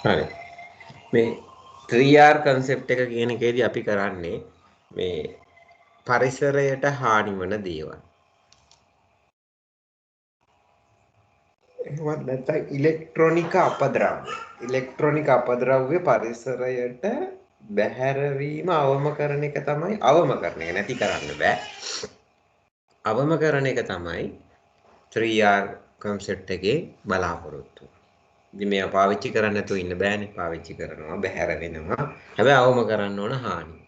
A: හරි. මේ 3R concept එක කියන එකේදී අපි කරන්නේ මේ පරිසරයට හානි වන දේවල්. එහෙමත් නැත්නම් ඉලෙක්ට්‍රොනික අපද්‍රව්‍ය. ඉලෙක්ට්‍රොනික අපද්‍රව්‍ය පරිසරයට බැහැරවීම අවම කරන එක තමයි අවම කරන එක නැති කරන්න බෑ. අවම කරන එක තමයි 3R concept එකේ බලාපොරොත්තු. ඉතින් මේවා පාවිච්චි කරන්න නැතුව ඉන්න බෑනේ. පාවිච්චි කරනවා බැහැර වෙනවා. හැබැයි අවම කරන්න ඕන හානි.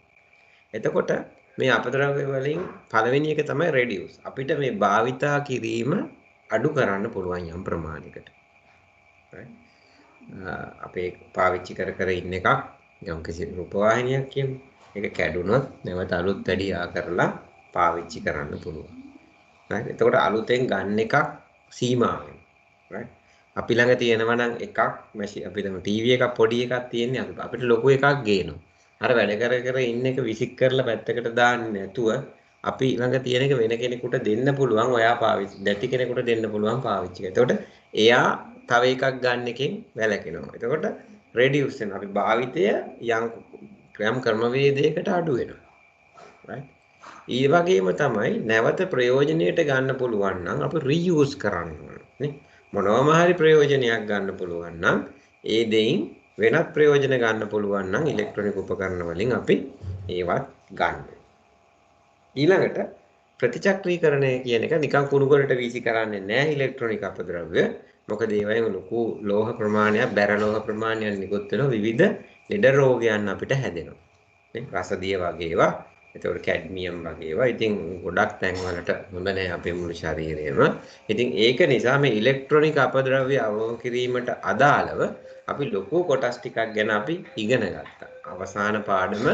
A: එතකොට මේ අපද්‍රව්‍ය වලින් පළවෙනි එක තමයි reduce. අපිට මේ භාවිතා කිරීම අඩු කරන්න පුළුවන් යම් ප්‍රමාණයකට. අපේ පාවිච්චි කර ඉන්න එකක් යම් කිසි රූපවාහිනියක් කියමු. ඒක කැඩුනොත් නැවත අලුත් වැඩියා කරලා පාවිච්චි කරන්න පුළුවන්. right? එතකොට අලුතෙන් ගන්න එකක් සීමා වෙනවා. right? අපි ළඟ තියෙනවා නම් එකක් අපි දැන් ටීවී එකක් පොඩි එකක් තියෙන්නේ අපිට ලොකු එකක් ගේනවා. අර වැඩ කර ඉන්න එක විසික් කරලා පැත්තකට දාන්නේ නැතුව අපි ළඟ තියෙන එක වෙන කෙනෙකුට දෙන්න පුළුවන් ඔයා පාවිච්චි නැති කෙනෙකුට දෙන්න පුළුවන් පාවිච්චි කරලා. එතකොට එයා තව එකක් ගන්න එකෙන් වැළකෙනවා. එතකොට රෙඩියුස් වෙනවා. අපි භාවිතය යම් ක්‍රමවේදයකට අඩු වෙනවා. right? ඒ වගේම තමයි නැවත ප්‍රයෝජනයට ගන්න පුළුවන් නම් අපි රීයුස් කරන්න ඕනේ. මොනවාම හරි ප්‍රයෝජනයක් ගන්න පුළුවන් නම් ඒ දෙයින් වෙනත් ප්‍රයෝජන ගන්න පුළුවන් නම් ඉලෙක්ට්‍රොනික උපකරණ වලින් අපි ඒවත් ගන්න. ඊළඟට ප්‍රතිචක්‍රීකරණය කියන එක නිකන් කුණුගොඩට වීසි කරන්නේ නැහැ ඉලෙක්ට්‍රොනික අපද්‍රව්‍ය. මොකද ඒවයින් ලොකු ලෝහ ප්‍රමාණයක් බැර ලෝහ ප්‍රමාණයක් නිකුත් වෙන විවිධ ලෙඩ රෝගයන් අපිට හැදෙනවා. නේ රසදිය වගේ ඒවා. එතකොට කැඩ්මියම් වගේ ඒවා. ඉතින් ගොඩක් තැන් වලට හොඳ නැහැ අපේ මුළු ශරීරයේම. ඉතින් ඒක නිසා මේ ඉලෙක්ට්‍රොනික අපද්‍රව්‍ය අවම කිරීමට අදාළව අපි ලොකු කොටස් ටිකක් ගැන අපි ඉගෙන ගත්තා. අවසාන පාඩම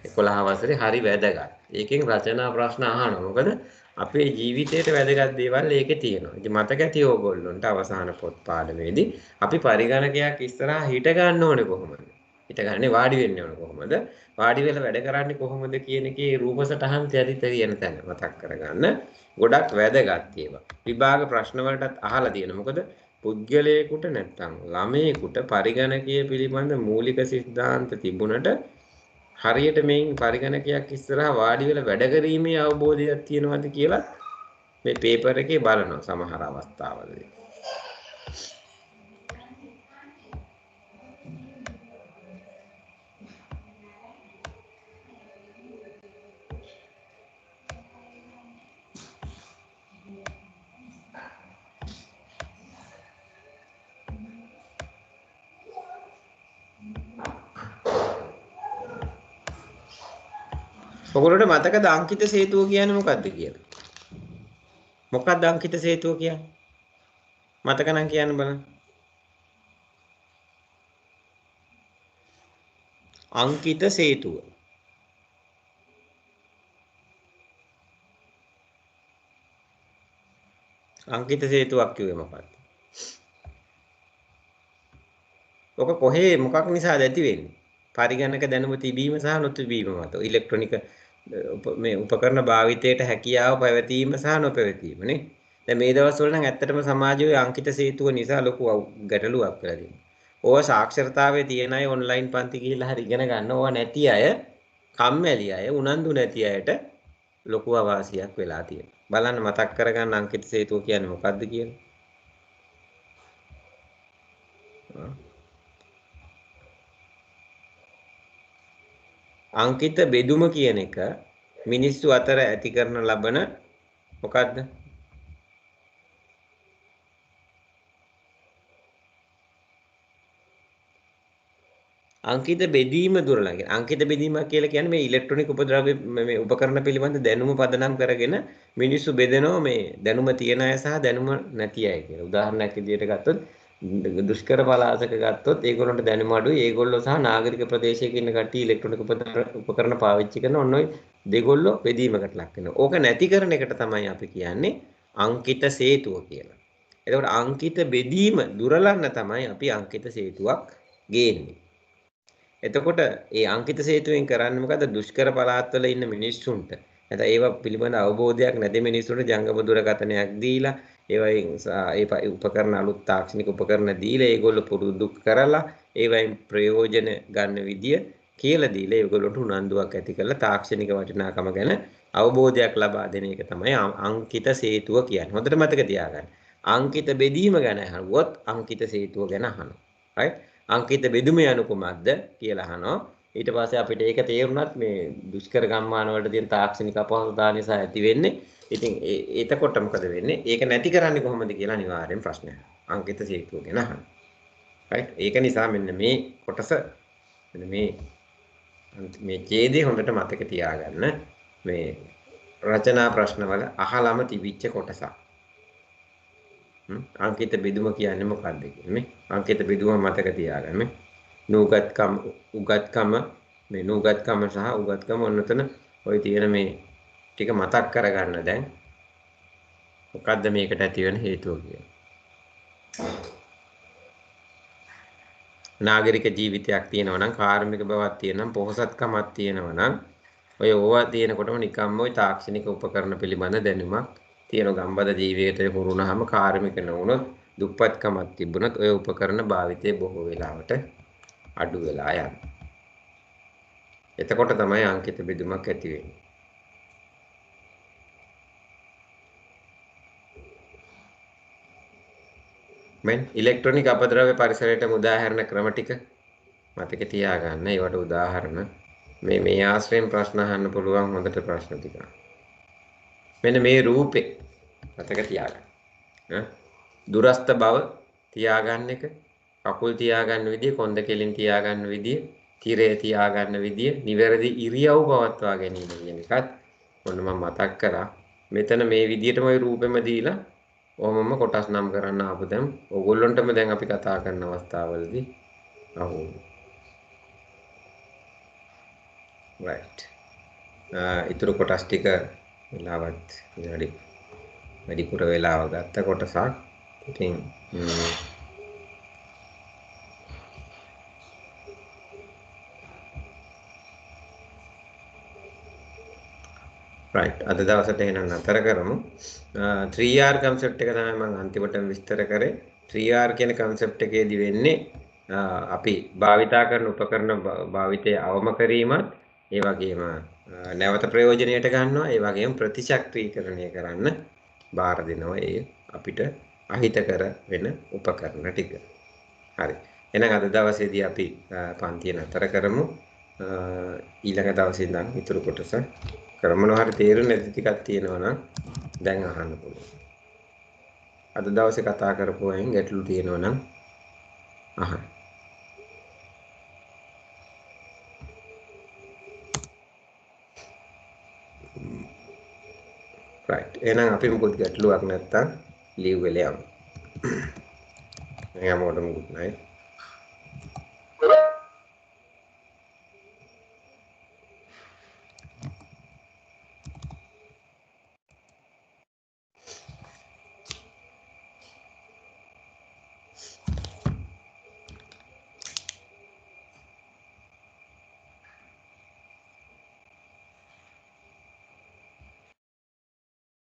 A: 11 වසරේ හරි වැදගත්. ඒකෙන් රචනා ප්‍රශ්න අහනවා. මොකද අපේ ජීවිතේට වැදගත් දේවල් ඒකේ තියෙනවා. ඉතින් මතක ඇති ඕගොල්ලන්ට අවසාන පොත් පාඩමේදී අපි පරිගණකයක් ඉස්සරහා හිට ගන්න ඕනේ කොහොමද? හිට ගන්නේ වාඩි වෙන්න ඕනේ කොහොමද? වාඩි වෙලා වැඩ කරන්නේ කොහොමද කියන එකේ රූප සටහන් තියෙන තැන මතක් කරගන්න. ගොඩක් වැදගත් ඒවා. විභාග ප්‍රශ්න වලටත් අහලා තියෙනවා. මොකද පුද්ගලයෙකුට නැත්තම් ළමයෙකුට පරිගණකය පිළිබඳ මූලික සිද්ධාන්ත තිබුණට හරියට මේන් පරිගණකයක් ඉස්සරහා වාඩි වෙලා වැඩ කිරීමේ අවබෝධයක් තියෙනවද කියලා මේ පේපර් එකේ බලනවා සමහර අවස්ථාවලදී. ඔයගොල්ලන්ට මතකද අංකිත සේතුව කියන්නේ මොකක්ද කියලා? මොකක්ද අංකිත සේතුව කියන්නේ? මතක නම් කියන්න බලන්න. අංකිත සේතුව. අංකිත සේතුවක් කිව්වේ මොකක්ද? ඔක කොහේ මොකක් නිසාද ඇති වෙන්නේ? පරිගණක දැනුම තිබීම සහ නොතිබීම මත ඉලෙක්ට්‍රොනික මේ උපකරණ භාවිතයට හැකියාව පැවතීම සහ නොපැවතීම නේ. දැන් මේ දවස්වල නම් ඇත්තටම සමාජයේ අංකිත සේතුව නිසා ලොකු ගැටලුවක් වෙලා තියෙනවා. ඕවා සාක්ෂරතාවයේ තියෙන අය ඔන්ලයින් පන්ති ගිහිල්ලා හරි ඉගෙන ගන්න. ඕවා නැති අය, කම්මැලි අය, උනන්දු නැති අයට ලොකු අවාසියක් වෙලා තියෙනවා. බලන්න මතක් කරගන්න අංකිත සේතුව කියන්නේ මොකක්ද කියලා. අංකිත බෙදුම කියන එක මිනිස්සු අතර ඇති කරන ලබන මොකද්ද? අංකිත බෙදීම දුරලඟ. අංකිත බෙදීමක් කියලා කියන්නේ මේ ඉලෙක්ට්‍රොනික උපද්‍රව්‍ය මේ උපකරණ පිළිබඳ දැනුම පදනම් කරගෙන මිනිස්සු බෙදනවා මේ දැනුම තියෙන අය සහ දැනුම නැති අය කියලා. උදාහරණයක් විදිහට ගත්තොත් දුෂ්කර පළාතක ගත්තොත් ඒගොල්ලන්ට දැනුම අඩුයි. ඒගොල්ලෝ සහ නාගරික ප්‍රදේශයක ඉන්න කට්ටිය ඉලෙක්ට්‍රොනික උපකරණ පාවිච්චි කරන ඔන්න ඔය දෙගොල්ලෝ බෙදීමකට ලක් වෙනවා. ඕක නැති කරන එකට තමයි අපි කියන්නේ අංකිත සේතුව කියලා. එතකොට අංකිත බෙදීම දුරලන්න තමයි අපි අංකිත සේතුවක් ගේන්නේ. එතකොට ඒ අංකිත සේතුවෙන් කරන්නේ මොකද? දුෂ්කර පළාත්වල ඉන්න මිනිස්සුන්ට නැත්නම් ඒවා පිළිබඳ අවබෝධයක් නැති මිනිස්සුන්ට ජංගම දුරකථනයක් දීලා ඒ උපකරණ අලුත් තාක්ෂණික උපකරණ දීලා ඒගොල්ලෝ පුරුදු කරලා ඒවයින් ප්‍රයෝජන ගන්න විදිය කියලා දීලා ඒගොල්ලන්ට උනන්දුවක් ඇති කරලා තාක්ෂණික වටිනාකම ගැන අවබෝධයක් ලබා දෙන එක තමයි අංකිත සේතුව කියන්නේ. හොඳට මතක තියාගන්න. අංකිත බෙදීම ගැන අහුවොත් අංකිත සේතුව ගැන අහනවා. right? අංකිත බෙදුම යනු කුමක්ද කියලා අහනවා. ඊට පස්සේ අපිට ඒක තේරුණත් මේ දුෂ්කර ගම්මාන වලට තියෙන තාක්ෂණික අපහසුතාව නිසා ඇති වෙන්නේ. ඉතින් එතකොට මොකද වෙන්නේ? ඒක නැති කරන්නේ කොහොමද කියලා අනිවාර්යෙන් ප්‍රශ්නයක්. අංකිත සේතුව ගැන අහනවා. right? ඒක නිසා මෙන්න මේ කොටස මෙන්න මේ ඡේදය හොඳට මතක තියාගන්න. මේ රචනා ප්‍රශ්නවල අහලම තිබිච්ච කොටසක්. අංකිත බෙදුම කියන්නේ මොකක්ද කියන්නේ? අංකිත බෙදුම මතක තියාගන්න. මේ නුගත්කම උගත්කම මේ නුගත්කම සහ උගත්කම ඔන්නතන ඔය තියෙන මේ ටික මතක් කරගන්න දැන්. මොකද්ද මේකට ඇති වෙන හේතුව කියන්නේ? නාගරික ජීවිතයක් තියෙනවා නම් කාර්මික බවක් තියෙනවා නම් පොහොසත්කමක් තියෙනවා නම් ඔය ඕවා තියෙනකොටම නිකම්ම ওই තාක්ෂණික උපකරණ පිළිබඳ දැනුමක් තියෙන ගම්බද ජීවිතේ පුරුණාම කාර්මික නොවුනොත් දුප්පත්කමක් තිබුණත් ඔය උපකරණ භාවිතයේ බොහෝ වෙලාවට අඩු වෙලා යනවා. එතකොට තමයි අංකිත බෙදුමක් ඇති වෙන්නේ. මෙන් ඉලෙක්ට්‍රොනික අපද්‍රව්‍ය පරිසරයට උදාහරණ ක්‍රම ටික මතක තියාගන්න. ඒවට උදාහරණ මේ ආශ්‍රයෙන් ප්‍රශ්න අහන්න පුළුවන් හොඳට ප්‍රශ්න ටික. මෙන්න මේ රූපේ මතක තියාගන්න. දුරස්ත බව තියාගන්න එක, කකුල් තියාගන්න විදිය, කොන්ද කෙලින් තියාගන්න විදිය, තිරය තියාගන්න විදිය, නිවැරදි ඉරියව් පවත්වා ගැනීම කියන එකත් ඔන්න මම මතක් කරා. මෙතන මේ විදියටම ওই රූපෙම දීලා ඔහොමම කොටස් නම් කරන්න ආපු දැන් ඕගොල්ලන්ටම දැන් අපි කතා කරන අවස්ථාවවලදී අහු. right. ඊටු කොටස් ටික වෙලාවත් වැඩිපුර වෙලාව ගත්ත කොටසක්. ඉතින් right. අද දවසට එහෙනම් නතර කරමු. 3R concept එක තමයි මම අන්තිමටම විස්තර කරේ. 3R කියන concept එකේදී වෙන්නේ අපි භාවිතා කරන උපකරණ භාවිතය අවම කිරීමත් ඒ වගේම නැවත ප්‍රයෝජනයට ගන්නවා ඒ වගේම ප්‍රතිශක්තිකරණය කරන්න බාර දෙනවා ඒ අපිට අහිතකර වෙන උපකරණ ටික. හරි. එහෙනම් අද දවසේදී අපි පන්තිය නතර කරමු. ඊළඟ දවසේ ඉඳන් ඊටු කොටස කරමු. හරි තේරුනේ නැති ටිකක් තියෙනවා නම් දැන් අහන්න පුළුවන්. අද දවසේ කතා කරපු අයින් ගැටලු තියෙනවා නම් අහන්න. right. එහෙනම් අපි මොකද ගැටලුවක් නැත්තම් ලීව් වෙලා යමු. එයාම good night.